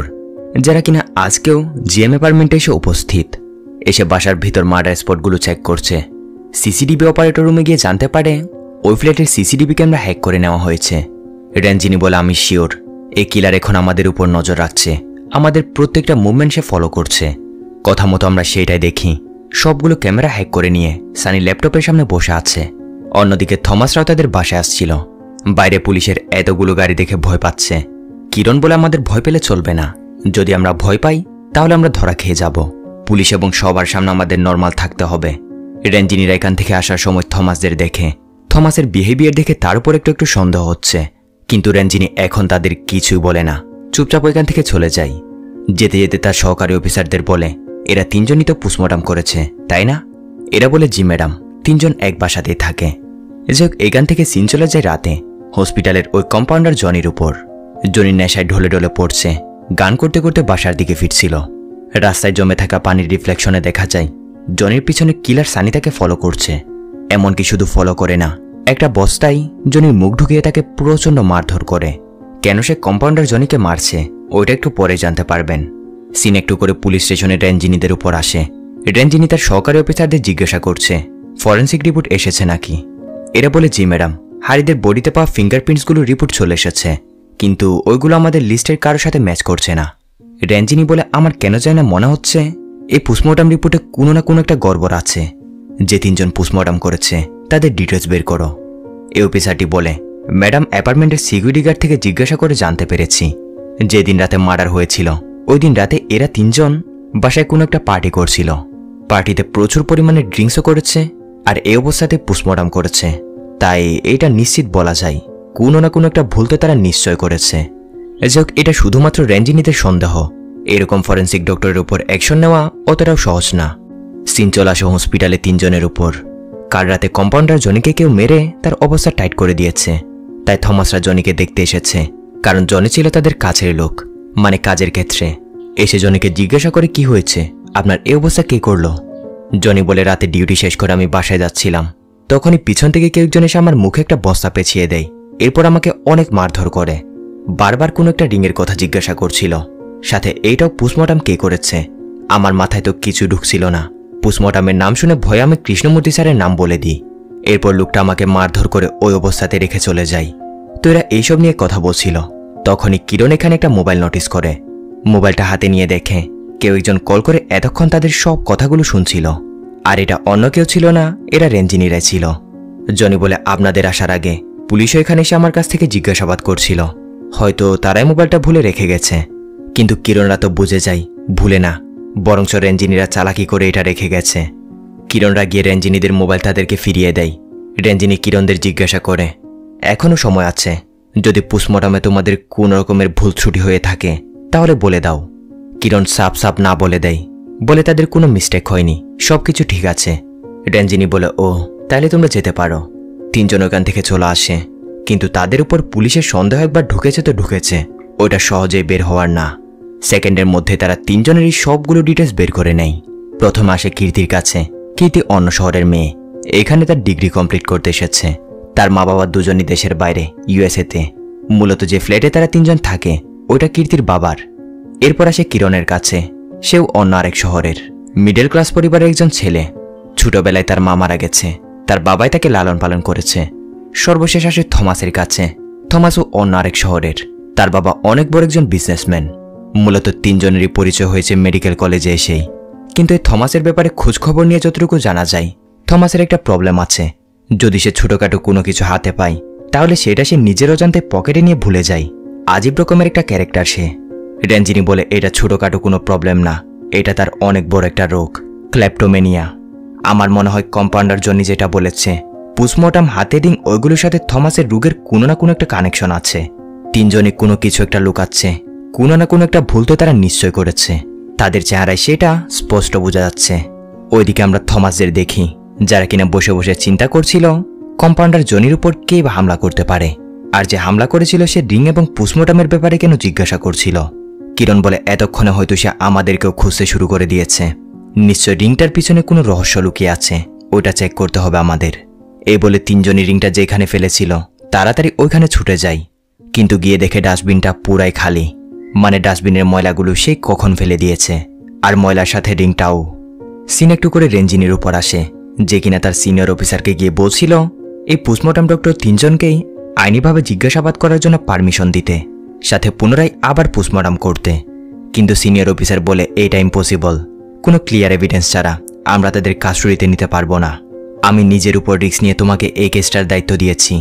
যারা কিনা আজকেও জিএম অ্যাপার্টমেন্টে এসে উপস্থিত। এসে বাসার ভিতর মার্ডার স্পটগুলো চেক করছে। সিসিটিভি অপারেটর রুমে গিয়ে জানতে পারে ওই ফ্ল্যাটের সিসিটিভি ক্যামেরা হ্যাক করে নেওয়া হয়েছে। রেঞ্জিনি বলে, আমি শিওর এই কিলার এখন আমাদের উপর নজর রাখছে, আমাদের প্রত্যেকটা মুভমেন্ট সে ফলো করছে। কথা মতো আমরা সেটাই দেখি। সবগুলো ক্যামেরা হ্যাক করে নিয়ে সানি ল্যাপটপের সামনে বসে আছে। অন্যদিকে থমাসরাও তাদের বাসায় আসছিল। বাইরে পুলিশের এতগুলো গাড়ি দেখে ভয় পাচ্ছে। কিরণ বলে আমাদের ভয় পেলে চলবে না, যদি আমরা ভয় পাই তাহলে আমরা ধরা খেয়ে যাব। পুলিশ এবং সবার সামনে আমাদের নর্মাল থাকতে হবে। রেঞ্জিনিরা এখান থেকে আসার সময় থমাসদের দেখে, থমাসের বিহেভিয়ার দেখে তার উপর একটু একটু সন্দেহ হচ্ছে, কিন্তু রেঞ্জিনি এখন তাদের কিছুই বলে না, চুপচাপ ওইখান থেকে চলে যায়। যেতে যেতে তার সহকারী অফিসারদের বলে, এরা তিনজনই তো পোস্টমর্টম করেছে তাই না? এরা বলে, জি ম্যাডাম, তিনজন এক বাসাতেই থাকে। যাই হোক, এখান থেকে সিন চলে যায় রাতে হসপিটালের ওই কম্পাউন্ডার জনির উপর। জনি নেশায় ঢলে ঢলে পড়ছে, গান করতে করতে বাসার দিকে ফিরছিল। রাস্তায় জমে থাকা পানির রিফ্লেকশনে দেখা যায় জনির পিছনে কিলার সানি তাকে ফলো করছে। এমনকি শুধু ফলো করে না, একটা বস্তায় জনির মুখ ঢুকিয়ে তাকে প্রচণ্ড মারধর করে। কেন সে কম্পাউন্ডার জনিকে মারছে ওইটা একটু পরে জানতে পারবেন। সিন একটু করে পুলিশ স্টেশনে রেঞ্জিনিদের উপর আসে। রেঞ্জিনি তার সহকারী অফিসারদের জিজ্ঞাসা করছে ফরেন্সিক রিপোর্ট এসেছে নাকি। এরা বলে, জি ম্যাডাম, হারিদের বডিতে পাওয়া ফিঙ্গারপ্রিন্টসগুলোর রিপোর্ট চলে এসেছে, কিন্তু ওইগুলো আমাদের লিস্টের কারোর সাথে ম্যাচ করছে না। রেঞ্জিনি বলে, আমার কেন যায় না মনে হচ্ছে এই পোস্টমর্টম রিপোর্টে কোনো না কোনো একটা গড়বড় আছে। যে তিনজন পোস্টমর্টম করেছে তাদের ডিটেলস বের করো। এই অফিসারটি বলে, ম্যাডাম, অ্যাপার্টমেন্টের সিকিউরিটি গার্ড থেকে জিজ্ঞাসা করে জানতে পেরেছি যেদিন রাতে মার্ডার হয়েছিল ওই দিন রাতে এরা তিনজন বাসায় কোনো একটা পার্টি করছিল। পার্টিতে প্রচুর পরিমাণে ড্রিঙ্কসও করেছে আর এই অবস্থাতে পোস্টমর্টম করেছে। তাই এটা নিশ্চিত বলা যায় কোনো না কোনো একটা ভুল তো তারা নিশ্চয় করেছে। যাক, এটা শুধুমাত্র রেঞ্জিনিদের সন্দেহ, এরকম ফরেন্সিক ডক্টরের উপর অ্যাকশন নেওয়া অতটাও সহজ না। সিন চলে আসে হসপিটালে তিনজনের উপর। কাল রাতে কম্পাউন্ডার জনিকে কেউ মেরে তার অবস্থা টাইট করে দিয়েছে। তাই থমাসরা জনিকে দেখতে এসেছে, কারণ জনি ছিল তাদের কাছের লোক, মানে কাজের ক্ষেত্রে। এসে জনিকে জিজ্ঞাসা করে, কি হয়েছে, আপনার এই অবস্থা কে করলো? জনি বলে, রাতে ডিউটি শেষ করে আমি বাসায় যাচ্ছিলাম, তখনই পিছন থেকে কেউ একজন এসে আমার মুখে একটা বস্তা পেঁচিয়ে দেয়। এরপর আমাকে অনেক মারধর করে, বারবার কোনো একটা রিংয়ের কথা জিজ্ঞাসা করছিল, সাথে এইটাও পোস্টমর্টম কে করেছে। আমার মাথায় তো কিছু ঢুকছিল না। পোস্টমর্টমের নাম শুনে ভয়ে আমি কৃষ্ণমূর্তি স্যারের নাম বলে দিই। এরপর লোকটা আমাকে মারধর করে ওই অবস্থাতে রেখে চলে যায়। তো এরা এইসব নিয়ে কথা বলছিল, তখনই কিরণ এখানে একটা মোবাইল নোটিস করে। মোবাইলটা হাতে নিয়ে দেখে কেউ একজন কল করে এতক্ষণ তাদের সব কথাগুলো শুনছিল, আর এটা অন্য কেউ ছিল না, এরা রেঞ্জিনিরাই ছিল। জনি বলে, আপনাদের আসার আগে পুলিশও এখানে এসে আমার কাছ থেকে জিজ্ঞাসাবাদ করছিল, হয়তো তারাই মোবাইলটা ভুলে রেখে গেছে। কিন্তু কিরণরা তো বুঝে যায় ভুলে না, বরঞ্চ রেঞ্জিনিরা চালাকি করে এটা রেখে গেছে। কিরণরা গিয়ে রেঞ্জিনিদের মোবাইল তাদেরকে ফিরিয়ে দেয়। রেঞ্জিনি কিরণদের জিজ্ঞাসা করে, এখনও সময় আছে, যদি পোস্টমর্টমে তোমাদের কোন রকমের ভুল ত্রুটি হয়ে থাকে তাহলে বলে দাও। কিরণ সাপ সাপ না বলে দেয়, বলে তাদের কোনো মিস্টেক হয়নি, সবকিছু ঠিক আছে। রেঞ্জিনি বলে, ও তাহলে তোমরা যেতে পারো। তিনজন ওখান থেকে চলে আসে, কিন্তু তাদের উপর পুলিশের সন্দেহ একবার ঢুকেছে তো ঢুকেছে, ওটা সহজেই বের হওয়ার না। সেকেন্ডের মধ্যে তারা তিনজনেরই সবগুলো ডিটেলস বের করে নেয়। প্রথমে আসে কীর্তির কাছে। কীর্তি অন্য শহরের মেয়ে, এখানে তার ডিগ্রি কমপ্লিট করতে এসেছে। তার মা বাবা দুজনই দেশের বাইরে, ইউএসএতে। মূলত যে ফ্ল্যাটে তারা তিনজন থাকে ওইটা কীর্তির বাবার। এরপর আসে কিরণের কাছে, সেও অন্য আরেক শহরের মিডল ক্লাস পরিবারের একজন ছেলে। ছোটবেলায় তার মা মারা গেছে, তার বাবাই তাকে লালন পালন করেছে। সর্বশেষ আসে থমাসের কাছে। থমাসও অন্য আরেক শহরের, তার বাবা অনেক বড় একজন বিজনেসম্যান। মূলত তিনজনেরই পরিচয় হয়েছে মেডিকেল কলেজে এসেই। কিন্তু এই থমাসের ব্যাপারে খোঁজখবর নিয়ে যতটুকু জানা যায়, থমাসের একটা প্রবলেম আছে। যদি সে ছোটখাটো কোনো কিছু হাতে পায় তাহলে সেটা সে নিজের অজান্তে পকেটে নিয়ে ভুলে যায়। আজীব রকমের একটা ক্যারেক্টার সে। রেঞ্জিনি বলে, এটা ছোটখাটো কোনো প্রবলেম না, এটা তার অনেক বড় একটা রোগ, ক্ল্যাপ্টোমেনিয়া। আমার মনে হয় কম্পাউন্ডার জনি যেটা বলেছে, পোস্টমর্টম হাতে রিং ওইগুলোর সাথে থমাসের রোগের কোনো না কোনো একটা কানেকশন আছে। তিনজনই কোনো কিছু একটা লুকাচ্ছে, কোনো না কোনো একটা ভুল তো তারা নিশ্চয় করেছে। তাদের চেহারায় সেটা স্পষ্ট বোঝা যাচ্ছে। ওইদিকে আমরা থমাসদের দেখি, যারা কিনা বসে বসে চিন্তা করছিল কম্পাউন্ডার জনির উপর কে বা হামলা করতে পারে, আর যে হামলা করেছিল সে রিং এবং পোস্টমর্টমের ব্যাপারে কেন জিজ্ঞাসা করছিল। কিরণ বলে, এতক্ষণে হয়তো সে আমাদেরকেও খুঁজতে শুরু করে দিয়েছে। নিশ্চয় রিংটার পিছনে কোনো রহস্য লুকিয়ে আছে, ওটা চেক করতে হবে আমাদের। এই বলে তিনজনই রিংটা যেখানে ফেলেছিল তাড়াতাড়ি ওইখানে ছুটে যায়, কিন্তু গিয়ে দেখে ডাস্টবিনটা পুরাই খালি। মানে ডাস্টবিনের ময়লাগুলো সে কখন ফেলে দিয়েছে, আর ময়লার সাথে রিংটাও। সিন একটু করে রেঞ্জিনির উপর আসে, যে কিনা তার সিনিয়র অফিসারকে গিয়ে বলছিল এই পোস্টমর্টম ডক্টর তিনজনকেই আইনিভাবে জিজ্ঞাসাবাদ করার জন্য পারমিশন দিতে, সাথে পুনরায় আবার পোস্টমর্টম করতে। কিন্তু সিনিয়র অফিসার বলে, এইটা ইম্পসিবল, কোনো ক্লিয়ার এভিডেন্স ছাড়া আমরা তাদের কাস্টডিতে নিতে পারবো না। আমি নিজের উপর রিস্ক নিয়ে তোমাকে এই কেসটার দায়িত্ব দিয়েছি।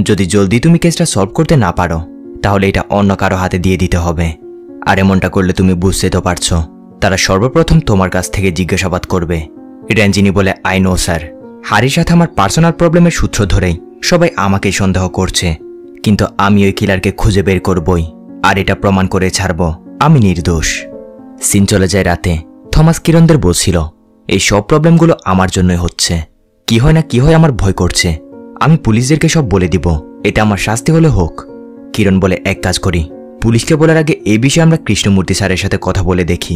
যদি জলদি তুমি কেসটা সলভ করতে না পারো তাহলে এটা অন্য কারো হাতে দিয়ে দিতে হবে। আর এমনটা করলে তুমি বুঝতে তো পারছো, তারা সর্বপ্রথম তোমার কাছ থেকে জিজ্ঞাসাবাদ করবে। রেঞ্জিনি বলে, আই নো স্যার, হারির সাথে আমার পার্সোনাল প্রবলেমের সূত্র ধরেই সবাই আমাকেই সন্দেহ করছে, কিন্তু আমি ওই কিলারকে খুঁজে বের করবই, আর এটা প্রমাণ করে ছাড়ব আমি নির্দোষ। সিন চলে যায় রাতে। থমাস কিরণদের বলছিল, এই সব প্রবলেমগুলো আমার জন্যই হচ্ছে। কি হয় না কি হয় আমার ভয় করছে। আমি পুলিশদেরকে সব বলে দিব, এটা আমার শাস্তি হলে হোক। কিরণ বলে, এক কাজ করি, পুলিশকে বলার আগে এই বিষয়ে আমরা কৃষ্ণমূর্তি স্যারের সাথে কথা বলে দেখি।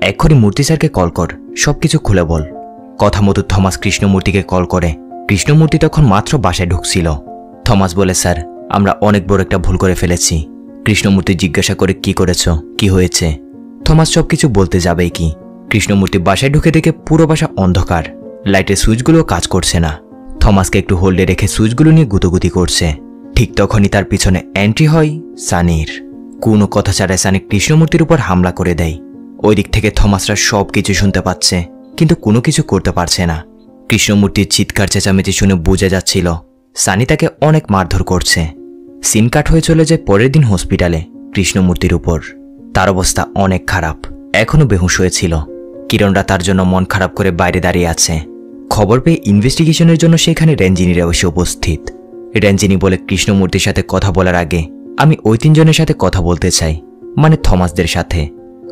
এক্ষুনি মূর্তি স্যারকে কল কর, সবকিছু খুলে বল। কথা মতো থমাস কৃষ্ণমূর্তিকে কল করে। কৃষ্ণমূর্তি তখন মাত্র বাসায় ঢুকছিল। থমাস বলে, স্যার, আমরা অনেক বড় একটা ভুল করে ফেলেছি। কৃষ্ণমূর্তি জিজ্ঞাসা করে, কি করেছ, কি হয়েছে? থমাস সবকিছু বলতে যাবেই কি, কৃষ্ণমূর্তি বাসায় ঢুকে দেখে পুরো বাসা অন্ধকার, লাইটের সুইচগুলো কাজ করছে না। থমাসকে একটু হোল্ডে রেখে সুইচগুলো নিয়ে গুতোগুতি করছে। ঠিক তখনই তার পিছনে এন্ট্রি হয় সানির। কোনো কথা ছাড়াই সানি কৃষ্ণমূর্তির উপর হামলা করে দেয়। ওই দিক থেকে থমাসরা সব কিছু শুনতে পাচ্ছে, কিন্তু কোনো কিছু করতে পারছে না। কৃষ্ণমূর্তির চিৎকার চেঁচামেচি শুনে বোঝা যাচ্ছিল সানি তাকে অনেক মারধর করছে। সিন কাট হয়ে চলে যায় পরের দিন হসপিটালে কৃষ্ণমূর্তির উপর। তার অবস্থা অনেক খারাপ, এখনো বেহুশ হয়েছিল। কিরণরা তার জন্য মন খারাপ করে বাইরে দাঁড়িয়ে আছে। খবর পেয়ে ইনভেস্টিগেশনের জন্য সেখানে রেঞ্জিনিরা এসে উপস্থিত। রেঞ্জিনি বলে, কৃষ্ণমূর্তির সাথে কথা বলার আগে আমি ওই তিনজনের সাথে কথা বলতে চাই, মানে থমাসদের সাথে।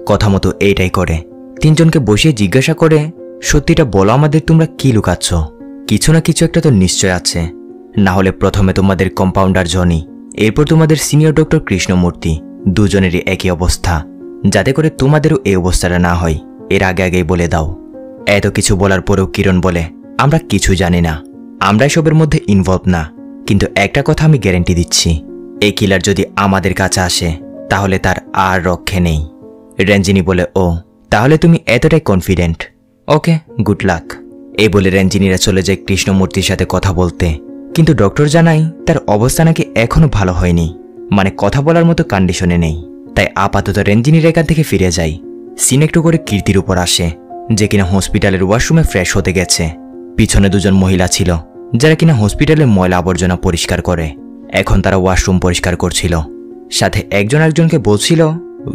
কথা মতো এইটাই করে। তিনজনকে বসিয়ে জিজ্ঞাসা করে, সত্যিটা বলো আমাদের, তোমরা কি লুকাচ্ছ? কিছু না কিছু একটা তো নিশ্চয় আছে। না হলে প্রথমে তোমাদের কম্পাউন্ডার জনি, এরপর তোমাদের সিনিয়র ডক্টর কৃষ্ণমূর্তি, দুজনেরই একই অবস্থা। যাতে করে তোমাদেরও এই অবস্থাটা না হয়, এর আগে আগেই বলে দাও। এত কিছু বলার পরেও কিরণ বলে, আমরা কিছু জানি না, আমরা এসবের মধ্যে ইনভলভ না। কিন্তু একটা কথা আমি গ্যারেন্টি দিচ্ছি, এই কিলার যদি আমাদের কাছে আসে তাহলে তার আর রক্ষে নেই। রেঞ্জিনি বলে, ও তাহলে তুমি এতটাই কনফিডেন্ট? ওকে, গুড লাক। এই বলে রেঞ্জিনিরা চলে যায় কৃষ্ণমূর্তির সাথে কথা বলতে। কিন্তু ডক্টর জানায় তার অবস্থা নাকি এখনো ভালো হয়নি, মানে কথা বলার মতো কন্ডিশনে নেই। তাই আপাতত রেঞ্জিনির এখান থেকে ফিরে যায়। সিন একটু করে কীর্তির উপর আসে, যে কিনা হসপিটালের ওয়াশরুমে ফ্রেশ হতে গেছে। পিছনে দুজন মহিলা ছিল যারা কিনা হসপিটালের ময়লা আবর্জনা পরিষ্কার করে। এখন তারা ওয়াশরুম পরিষ্কার করছিল। সাথে একজন একজনকে বলছিল,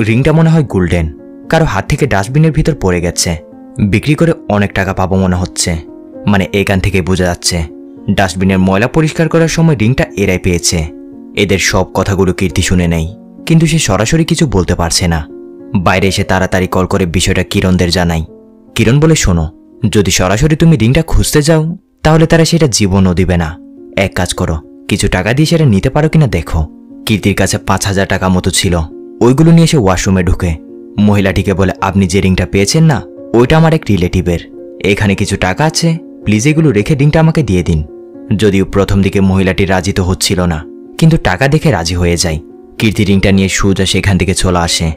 রিংটা মনে হয় গোল্ডেন, কারো হাত থেকে ডাস্টবিনের ভিতর পড়ে গেছে, বিক্রি করে অনেক টাকা পাবো মনে হচ্ছে। মানে এখান থেকে বোঝা যাচ্ছে ডাস্টবিনের ময়লা পরিষ্কার করার সময় রিংটা এরাই পেয়েছে। এদের সব কথাগুলো কীর্তি শুনে নেই, কিন্তু সে সরাসরি কিছু বলতে পারছে না। বাইরে এসে তাড়াতাড়ি কল করে বিষয়টা কিরণদের জানাই। কিরণ বলে, শোনো, যদি সরাসরি তুমি রিংটা খুঁজতে যাও তাহলে তারা সেটা জীবনও দিবে না। এক কাজ করো, কিছু টাকা দিয়ে সেটা নিতে পারো কিনা দেখো। কীর্তির কাছে 5,000 টাকা মতো ছিল, ওইগুলো নিয়ে এসে ওয়াশরুমে ঢুকে মহিলাটিকে বলে, আপনি যে রিংটা পেয়েছেন না, ওইটা আমার এক রিলেটিভের, এখানে কিছু টাকা আছে, প্লিজ এগুলো রেখে রিংটা আমাকে দিয়ে দিন। যদিও প্রথম দিকে মহিলাটি রাজি তো হচ্ছিল না, কিন্তু টাকা দেখে রাজি হয়ে যায়। কীর্তি রিংটা নিয়ে সোজা সেখান থেকে চলে আসে।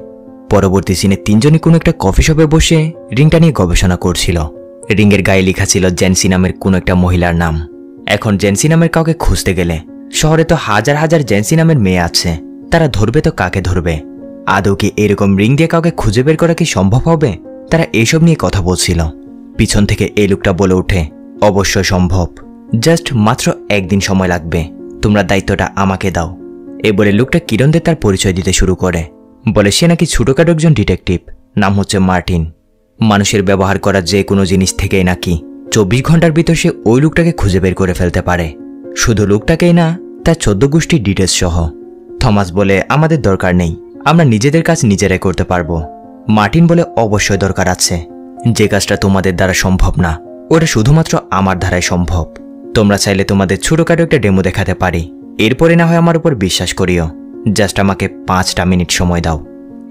পরবর্তী সিনে তিনজনই কোনো একটা কফি শপে বসে রিংটা নিয়ে গবেষণা করছিল। রিংয়ের গায়ে লেখা ছিল জেন্সি নামের কোনো একটা মহিলার নাম। এখন জেন্সি নামের কাউকে খুঁজতে গেলে শহরে তো হাজার হাজার জেন্সি নামের মেয়ে আছে, তারা ধরবে তো কাকে ধরবে? আদৌ কি এরকম রিং দিয়ে কাউকে খুঁজে বের করা কি সম্ভব হবে? তারা এইসব নিয়ে কথা বলছিল। পিছন থেকে এই লোকটা বলে ওঠে, অবশ্যই সম্ভব, জাস্ট মাত্র একদিন সময় লাগবে, তোমরা দায়িত্বটা আমাকে দাও। এ বলে লোকটা কিরণদের তার পরিচয় দিতে শুরু করে। বলে সে নাকি ছোটখাটো একজন ডিটেকটিভ, নাম হচ্ছে মার্টিন। মানুষের ব্যবহার করা যে কোনো জিনিস থেকেই নাকি 24 ঘন্টার ভিতর সে ওই লোকটাকে খুঁজে বের করে ফেলতে পারে। শুধু লোকটাকেই না, তার 14 গোষ্ঠীর ডিটেলস সহ। থমাস বলে, আমাদের দরকার নেই, আমরা নিজেদের কাজ নিজেরাই করতে পারবো। মার্টিন বলে, অবশ্যই দরকার আছে, যে কাজটা তোমাদের দ্বারা সম্ভব না ওটা শুধুমাত্র আমার দ্বারাই সম্ভব। তোমরা চাইলে তোমাদের ছোটখাটো একটা ডেমো দেখাতে পারি, এরপরে না হয় আমার উপর বিশ্বাস করিও, জাস্ট আমাকে 5টা মিনিট সময় দাও।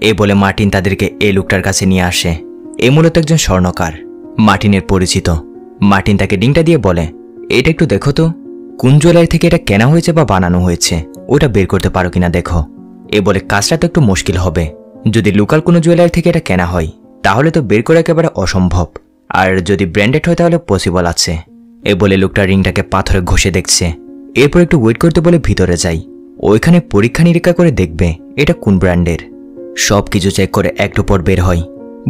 এ বলে মার্টিন তাদেরকে এই লোকটার কাছে নিয়ে আসে। এ মূলত একজন স্বর্ণকার, মার্টিনের পরিচিত। মার্টিন তাকে রিংটা দিয়ে বলে, এটা একটু দেখো তো, কোন জুয়েলারি থেকে এটা কেনা হয়েছে বা বানানো হয়েছে, ওটা বের করতে পারো কিনা দেখো। এ বলে, কাজটা তো একটু মুশকিল হবে, যদি লোকাল কোনো জুয়েলারি থেকে এটা কেনা হয় তাহলে তো বের করা একেবারে অসম্ভব, আর যদি ব্র্যান্ডেড হয় তাহলে পসিবল আছে। এ বলে লোকটা রিংটাকে পাথরে ঘষে দেখছে, এরপর একটু ওয়েট করতে বলে ভিতরে যাই। ওইখানে পরীক্ষা নিরীক্ষা করে দেখবে এটা কোন ব্র্যান্ডের। সব কিছু চেক করে একটু পর বের হয়,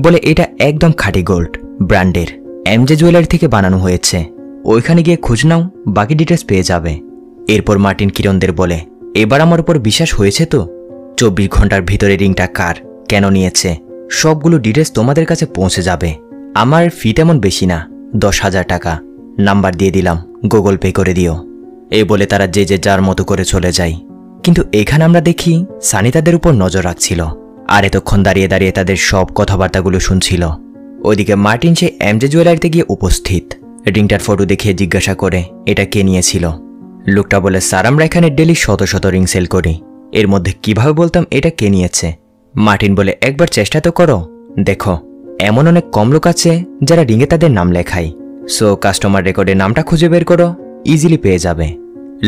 বলে এটা একদম খাঁটি গোল্ড, ব্র্যান্ডের এমজে জুয়েলারি থেকে বানানো হয়েছে। ওইখানে গিয়ে খোঁজ নাও, বাকি ডিটেলস পেয়ে যাবে। এরপর মার্টিন কিরণদের বলে, এবার আমার উপর বিশ্বাস হয়েছে তো? 24 ঘন্টার ভিতরে রিংটা কার, কেন নিয়েছে, সবগুলো ডিটেলস তোমাদের কাছে পৌঁছে যাবে। আমার ফি তেমন বেশি না, 10,000 টাকা। নাম্বার দিয়ে দিলাম, গুগল পে করে দিও। এই বলে তারা যে যে যার মতো করে চলে যায়। কিন্তু এখানে আমরা দেখি সানি তাদের উপর নজর রাখছিল আর এতক্ষণ দাঁড়িয়ে দাঁড়িয়ে তাদের সব কথাবার্তাগুলো শুনছিল। ওইদিকে মার্টিন সে এমজে জুয়েলারিতে গিয়ে উপস্থিত। রিংটার ফটো দেখিয়ে জিজ্ঞাসা করে এটা কে নিয়েছিল। লোকটা বলে, স্যার আমরা এখানে ডেলি শত শত রিং সেল করি, এর মধ্যে কিভাবে বলতাম এটা কে নিয়েছে? মার্টিন বলে, একবার চেষ্টা তো করো, দেখো এমন অনেক কম লোক আছে যারা রিংয়ে তাদের নাম লেখায়। সো কাস্টমার রেকর্ডে নামটা খুঁজে বের করো, ইজিলি পেয়ে যাবে।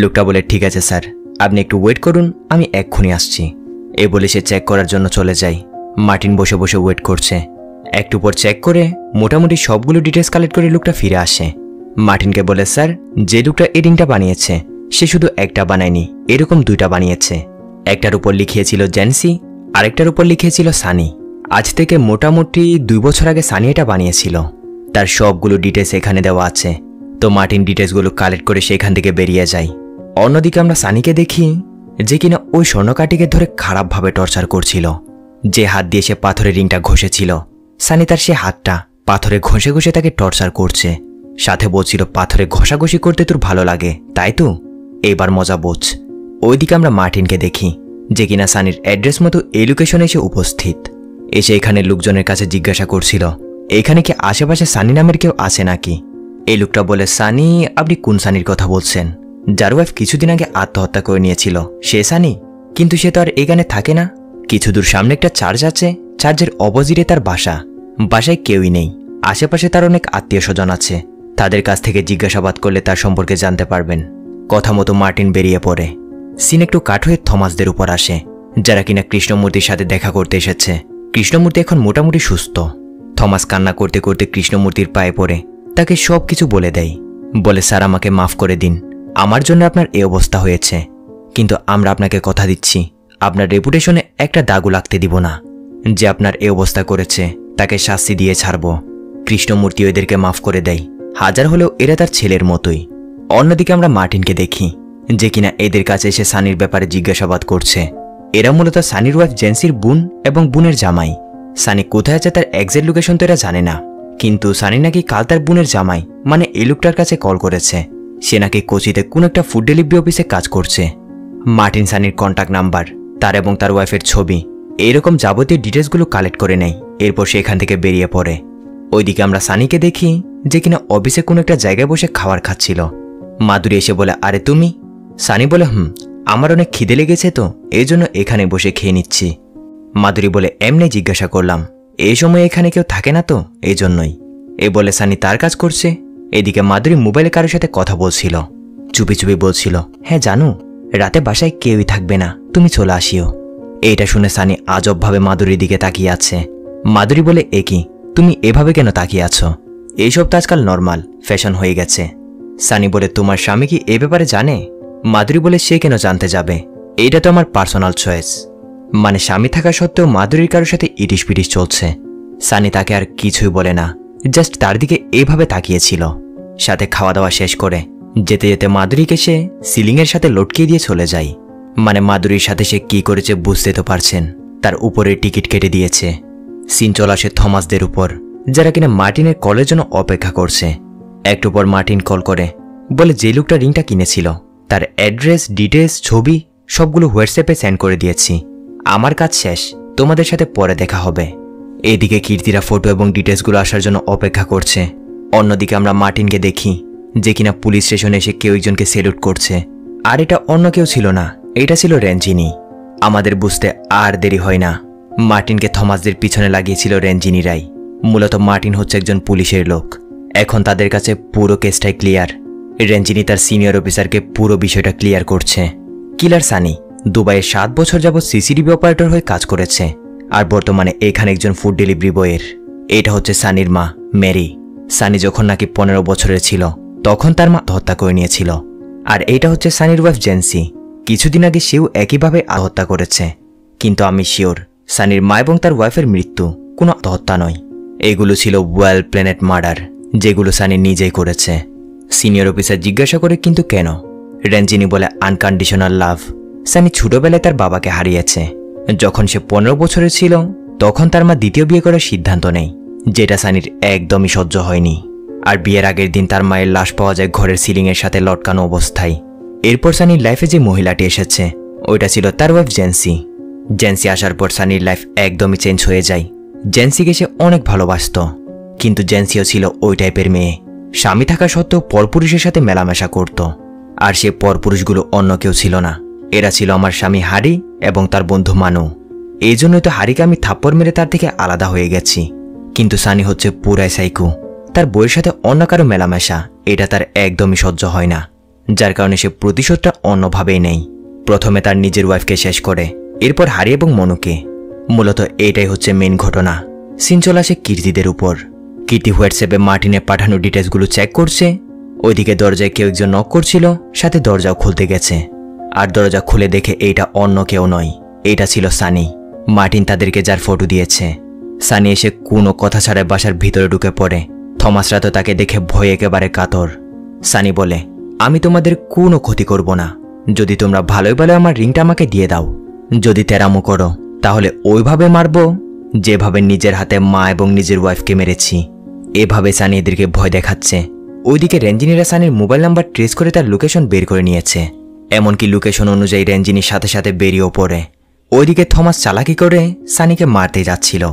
লোকটা বলে, ঠিক আছে স্যার, আপনি একটু ওয়েট করুন, আমি এক্ষুনি আসছি। এই বলে সে চেক করার জন্য চলে যায়। মার্টিন বসে বসে ওয়েট করছে। একটু পর চেক করে মোটামুটি সবগুলো ডিটেলস কালেক্ট করে লোকটা ফিরে আসে। মার্টিনকে বলে, স্যার যে লোকটা এই রিংটা বানিয়েছে সে শুধু একটা বানায়নি, এরকম 2টা বানিয়েছে। একটার উপর লিখিয়েছিল জেন্সি, আরেকটার উপর লিখিয়েছিল সানি। আজ থেকে মোটামুটি 2 বছর আগে সানি এটা বানিয়েছিল। তার সবগুলো ডিটেলস এখানে দেওয়া আছে। তো মার্টিন ডিটেলসগুলো কালেক্ট করে সেখান থেকে বেরিয়ে যায়। অন্যদিকে আমরা সানিকে দেখি যে কিনা ওই স্বর্ণকাঠিকে ধরে খারাপভাবে টর্চার করছিল। যে হাত দিয়ে সে পাথরের রিংটা ঘষেছিল, সানি তার সে হাতটা পাথরে ঘষে ঘষে তাকে টর্চার করছে। সাথে বলছিল, পাথরে ঘষাঘষি করতে তোর ভালো লাগে তাই তো, এবার মজা বোঝ। ওইদিকে আমরা মার্টিনকে দেখি যে কিনা সানির অ্যাড্রেস মতো এই লোকেশনে এসে উপস্থিত। এসে এখানে লোকজনের কাছে জিজ্ঞাসা করছিল এখানে কি আশেপাশে সানি নামের কেউ আছে নাকি। এই লোকটা বলে, সানি? আপনি কোন সানির কথা বলছেন? যার ওয়াইফ কিছুদিন আগে আত্মহত্যা করে নিয়েছিল সে সানি? কিন্তু সে তো আর এখানে থাকে না। কিছু দূর সামনে একটা চার্চ আছে, চার্চের অপোজিটে তার বাসা। বাসায় কেউই নেই, আশেপাশে তার অনেক আত্মীয় স্বজন আছে, তাদের কাছ থেকে জিজ্ঞাসাবাদ করলে তার সম্পর্কে জানতে পারবেন। কথা মতো মার্টিন বেরিয়ে পড়ে। সিন একটু কাট হয়ে থমাসদের উপর আসে, যারা কিনা কৃষ্ণমূর্তির সাথে দেখা করতে এসেছে। কৃষ্ণমূর্তি এখন মোটামুটি সুস্থ। থমাস কান্না করতে করতে কৃষ্ণমূর্তির পায়ে পড়ে তাকে সব কিছু বলে দেয়। বলে, স্যার আমাকে মাফ করে দিন, আমার জন্য আপনার এই অবস্থা হয়েছে, কিন্তু আমরা আপনাকে কথা দিচ্ছি আপনার রেপুটেশনে একটা দাগও লাগতে দিব না। যে আপনার এই অবস্থা করেছে তাকে শাস্তি দিয়ে ছাড়ব। কৃষ্ণমূর্তি এদেরকে মাফ করে দেয়, হাজার হলেও এরা তার ছেলের মতোই। অন্যদিকে আমরা মার্টিনকে দেখি যে কিনা এদের কাছে এসে সানির ব্যাপারে জিজ্ঞাসাবাদ করছে। এরা মূলত সানির ওয়াইফ জেন্সির বোন এবং বোনের জামাই। সানি কোথায় আছে তার এক্সাক্ট লোকেশন তো এরা জানে না, কিন্তু সানি নাকি কাল তার বোনের জামাই মানে এই লোকটার কাছে কল করেছে। সে নাকি কোচিতে কোন একটা ফুড ডেলিভারি অফিসে কাজ করছে। মার্টিন সানির কন্ট্যাক্ট নাম্বার, তার এবং তার ওয়াইফের ছবি, এইরকম যাবতীয় ডিটেলসগুলো কালেক্ট করে নেয়। এরপর সে এখান থেকে বেরিয়ে পড়ে। ওইদিকে আমরা সানিকে দেখি যে কিনা অফিসে কোনো একটা জায়গায় বসে খাবার খাচ্ছিল। মাধুরী এসে বলে, আরে তুমি? সানি বলে, আমার অনেক খিদে লেগেছে তো এই জন্য এখানে বসে খেয়ে নিচ্ছি। মাধুরী বলে, এমনি জিজ্ঞাসা করলাম, এই সময় এখানে কেউ থাকে না তো এই জন্যই। এ বলে সানি তার কাজ করছে। এদিকে মাধুরী মোবাইলে কারোর সাথে কথা বলছিল, চুপি চুপি বলছিল, হ্যাঁ জানো রাতে বাসায় কেউই থাকবে না, তুমি চলে আসিও। এইটা শুনে সানি আজবভাবে মাধুরীর দিকে তাকিয়ে আছে। মাধুরী বলে, এ কি, তুমি এভাবে কেন তাকিয়ে আছো? এইসব তো আজকাল নর্মাল ফ্যাশন হয়ে গেছে। সানি বলে, তোমার স্বামী কি এ ব্যাপারে জানে? মাধুরী বলে, সে কেন জানতে যাবে, এইটা তো আমার পার্সোনাল চয়েস। মানে স্বামী থাকা সত্ত্বেও মাধুরীর কারোর সাথে ইটিস পিটিস চলছে। সানি তাকে আর কিছুই বলে না, জাস্ট তার দিকে এভাবে তাকিয়েছিল। সাথে খাওয়া দাওয়া শেষ করে যেতে যেতে মাধুরীকে সে সিলিংয়ের সাথে লটকিয়ে দিয়ে চলে যায়। মানে মাধুরীর সাথে সে কি করেছে বুঝতে তো পারছেন, তার উপরে টিকিট কেটে দিয়েছে। সিন চলে আসে থমাসদের উপর, যারা কিনা মার্টিনের কলের জন্য অপেক্ষা করছে। একটু পর মার্টিন কল করে বলে, যে লোকটা রিংটা কিনেছিল তার অ্যাড্রেস, ডিটেলস, ছবি সবগুলো হোয়াটসঅ্যাপে সেন্ড করে দিয়েছি। আমার কাজ শেষ, তোমাদের সাথে পরে দেখা হবে। এদিকে কীর্তিরা ফটো এবং ডিটেলসগুলো আসার জন্য অপেক্ষা করছে। অন্যদিকে আমরা মার্টিনকে দেখি যে কিনা পুলিশ স্টেশনে এসে কেউ একজনকে সেলুট করছে। আর এটা অন্য কেউ ছিল না, এটা ছিল রেঞ্জিনি। আমাদের বুঝতে আর দেরি হয় না, মার্টিনকে থমাসদের পিছনে লাগিয়েছিল রেঞ্জিনিরাই। মূলত মার্টিন হচ্ছে একজন পুলিশের লোক। এখন তাদের কাছে পুরো কেসটাই ক্লিয়ার। রেঞ্জিনি তার সিনিয়র অফিসারকে পুরো বিষয়টা ক্লিয়ার করছে। কিলার সানি দুবাইয়ে 7 বছর যাবৎ সিসিটিভি অপারেটর হয়ে কাজ করেছে, আর বর্তমানে এখানে একজন ফুড ডেলিভারি বয়ের। এটা হচ্ছে সানির মা মেরি। সানি যখন নাকি 15 বছরের ছিল তখন তার মা হত্যা করে নিয়েছিল। আর এটা হচ্ছে সানির ওয়াইফ জেন্সি। কিছুদিন আগে সেও একইভাবে আত্মহত্যা করেছে। কিন্তু আমি শিওর সানির মা এবং তার ওয়াইফের মৃত্যু কোনো আত্মহত্যা নয়। এগুলো ছিল ওয়েল প্ল্যানেড মার্ডার, যেগুলো সানি নিজেই করেছে। সিনিয়র অফিসার জিজ্ঞাসা করে কিন্তু কেন? রেঞ্জিনি বলে আনকন্ডিশনাল লাভ। সানি ছোটবেলায় তার বাবাকে হারিয়েছে। যখন সে 15 বছরের ছিল তখন তার মা দ্বিতীয় বিয়ে করার সিদ্ধান্ত নেয়, যেটা সানির একদমই সহ্য হয়নি। আর বিয়ের আগের দিন তার মায়ের লাশ পাওয়া যায় ঘরের সিলিংয়ের সাথে লটকানো অবস্থায়। এরপর সানির লাইফে যে মহিলাটি এসেছে ওইটা ছিল তার ওয়াইফ জেন্সি। জেন্সি আসার পর সানির লাইফ একদমই চেঞ্জ হয়ে যায়। জেন্সিকে সে অনেক ভালোবাসত, কিন্তু জেন্সিও ছিল ওই টাইপের মেয়ে, স্বামী থাকা সত্ত্বেও পরপুরুষের সাথে মেলামেশা করত। আর সে পরপুরুষগুলো অন্য কেউ ছিল না, এরা ছিল আমার স্বামী হারি এবং তার বন্ধু মানু। এই জন্যই তো হারিকে আমি থাপ্পড় মেরে তার থেকে আলাদা হয়ে গেছি। কিন্তু সানি হচ্ছে পুরাই সাইকো। তার বইয়ের সাথে অন্য কারো মেলামেশা এটা তার একদমই সহ্য হয় না, যার কারণে সে প্রতিশোধটা অন্যভাবেই নেয়। প্রথমে তার নিজের ওয়াইফকে শেষ করে, এরপর হারি এবং মনুকে। মূলত এটাই হচ্ছে মেন ঘটনা। সিন চলে আসে কীর্তিদের উপর। কীর্তি হোয়াটসঅ্যাপে মার্টিনের পাঠানো ডিটেলসগুলো চেক করছে। ওইদিকে দরজায় কেউ একজন নক করছিল, সাথে দরজাও খুলতে গেছে। আর দরজা খুলে দেখে এইটা অন্য কেউ নয়, এইটা ছিল সানি। মার্টিন তাদেরকে যার ফটো দিয়েছে। সানি এসে কোনো কথা ছাড়াই বাসার ভিতরে ঢুকে পড়ে। থমাসরা তো তাকে দেখে ভয়ে একেবারে কাতর। সানি বলে, আমি তোমাদের কোনো ক্ষতি করব না যদি তোমরা ভালোই ভালো আমার রিংটা আমাকে দিয়ে দাও। যদি তেরামো করো তাহলে ওইভাবে মারব যেভাবে নিজের হাতে মা এবং নিজের ওয়াইফকে মেরেছি। এভাবে সানি এদেরকে ভয় দেখাচ্ছে। ওইদিকে রেঞ্জিনিরা সানির মোবাইল নাম্বার ট্রেস করে তার লোকেশন বের করে নিয়েছে। এমনকি লোকেশন অনুযায়ী রেঞ্জিনির সাথে সাথে বেরিয়েও পড়ে। ওইদিকে থমাস চালাকি করে সানিকে মারতে যাচ্ছিল,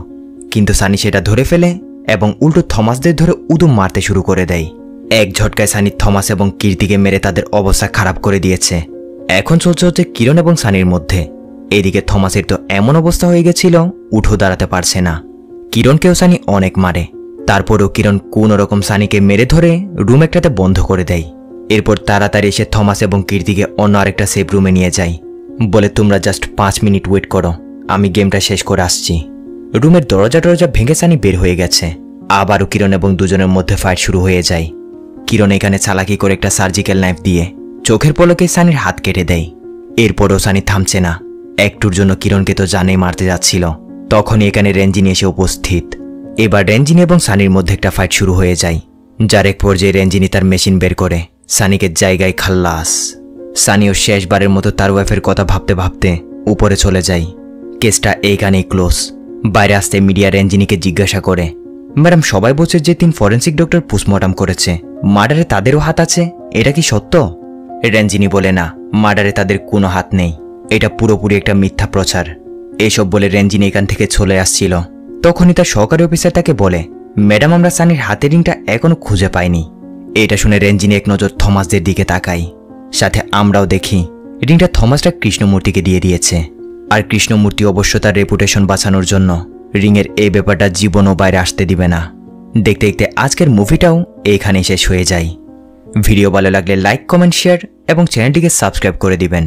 কিন্তু সানি সেটা ধরে ফেলে এবং উল্টো থমাসদের ধরে উদুম মারতে শুরু করে দেয়। এক ঝটকায় সানি থমাস এবং কীর্তিকে মেরে তাদের অবস্থা খারাপ করে দিয়েছে। এখন চলছে হচ্ছে কিরণ এবং সানির মধ্যে। এদিকে থমাসের তো এমন অবস্থা হয়ে গেছিল উঠো দাঁড়াতে পারছে না। কিরণকেও সানি অনেক মারে, তারপরেও কিরণ কোনো রকম সানিকে মেরে ধরে রুম একটাতে বন্ধ করে দেয়। এরপর তাড়াতাড়ি এসে থমাস এবং কীর্তিকে অন্য আরেকটা সেফ রুমে নিয়ে যায়, বলে তোমরা জাস্ট 5 মিনিট ওয়েট করো, আমি গেমটা শেষ করে আসছি। রুমের দরজা ভেঙে সানি বের হয়ে গেছে। আবারও কিরণ এবং দুজনের মধ্যে ফাইট শুরু হয়ে যায়। কিরণ এখানে চালাকি করে একটা সার্জিক্যাল নাইফ দিয়ে চোখের পলকে সানির হাত কেটে দেয়। এরপরও সানি থামছে না। একটুর জন্য কিরণকে তো জানেই মারতে যাচ্ছিল। তখনই এখানে রেঞ্জিনি এসে উপস্থিত। এবার রেঞ্জিনি এবং সানির মধ্যে একটা ফাইট শুরু হয়ে যায়, যার এক পর্যায়ে রেঞ্জিনি তার মেশিন বের করে সানিকে জায়গায় খাল্লাস। সানিও শেষবারের মতো তার ওয়াইফের কথা ভাবতে ভাবতে উপরে চলে যায়। কেসটা এইখানেই ক্লোজ। বাইরে আসতে মিডিয়া রেঞ্জিনিকে জিজ্ঞাসা করে, ম্যাডাম সবাই বলছে যে 3 ফরেন্সিক ডক্টর পোস্টমর্টম করেছে, মার্ডারে তাদেরও হাত আছে, এটা কি সত্য? রেঞ্জিনি বলে, না, মার্ডারে তাদের কোনো হাত নেই, এটা পুরোপুরি একটা মিথ্যা প্রচার। এসব বলে রেঞ্জিনি এখান থেকে চলে আসছিল। তখনই তার সহকারী অফিসার তাকে বলে, ম্যাডাম আমরা সানির হাতের রিংটা এখনো খুঁজে পাইনি। এটা শুনে রেঞ্জিনি এক নজর থমাসদের দিকে তাকায়। সাথে আমরাও দেখি রিংটা থমাসটা কৃষ্ণমূর্তিকে দিয়ে দিয়েছে। আর কৃষ্ণমূর্তি অবশ্য তার রেপুটেশন বাঁচানোর জন্য রিংয়ের এই ব্যাপারটা জীবনও বাইরে আসতে দিবে না। দেখতে দেখতে আজকের মুভিটাও এইখানেই শেষ হয়ে যায়। ভিডিও ভালো লাগলে লাইক, কমেন্ট, শেয়ার এবং চ্যানেলটিকে সাবস্ক্রাইব করে দিবেন।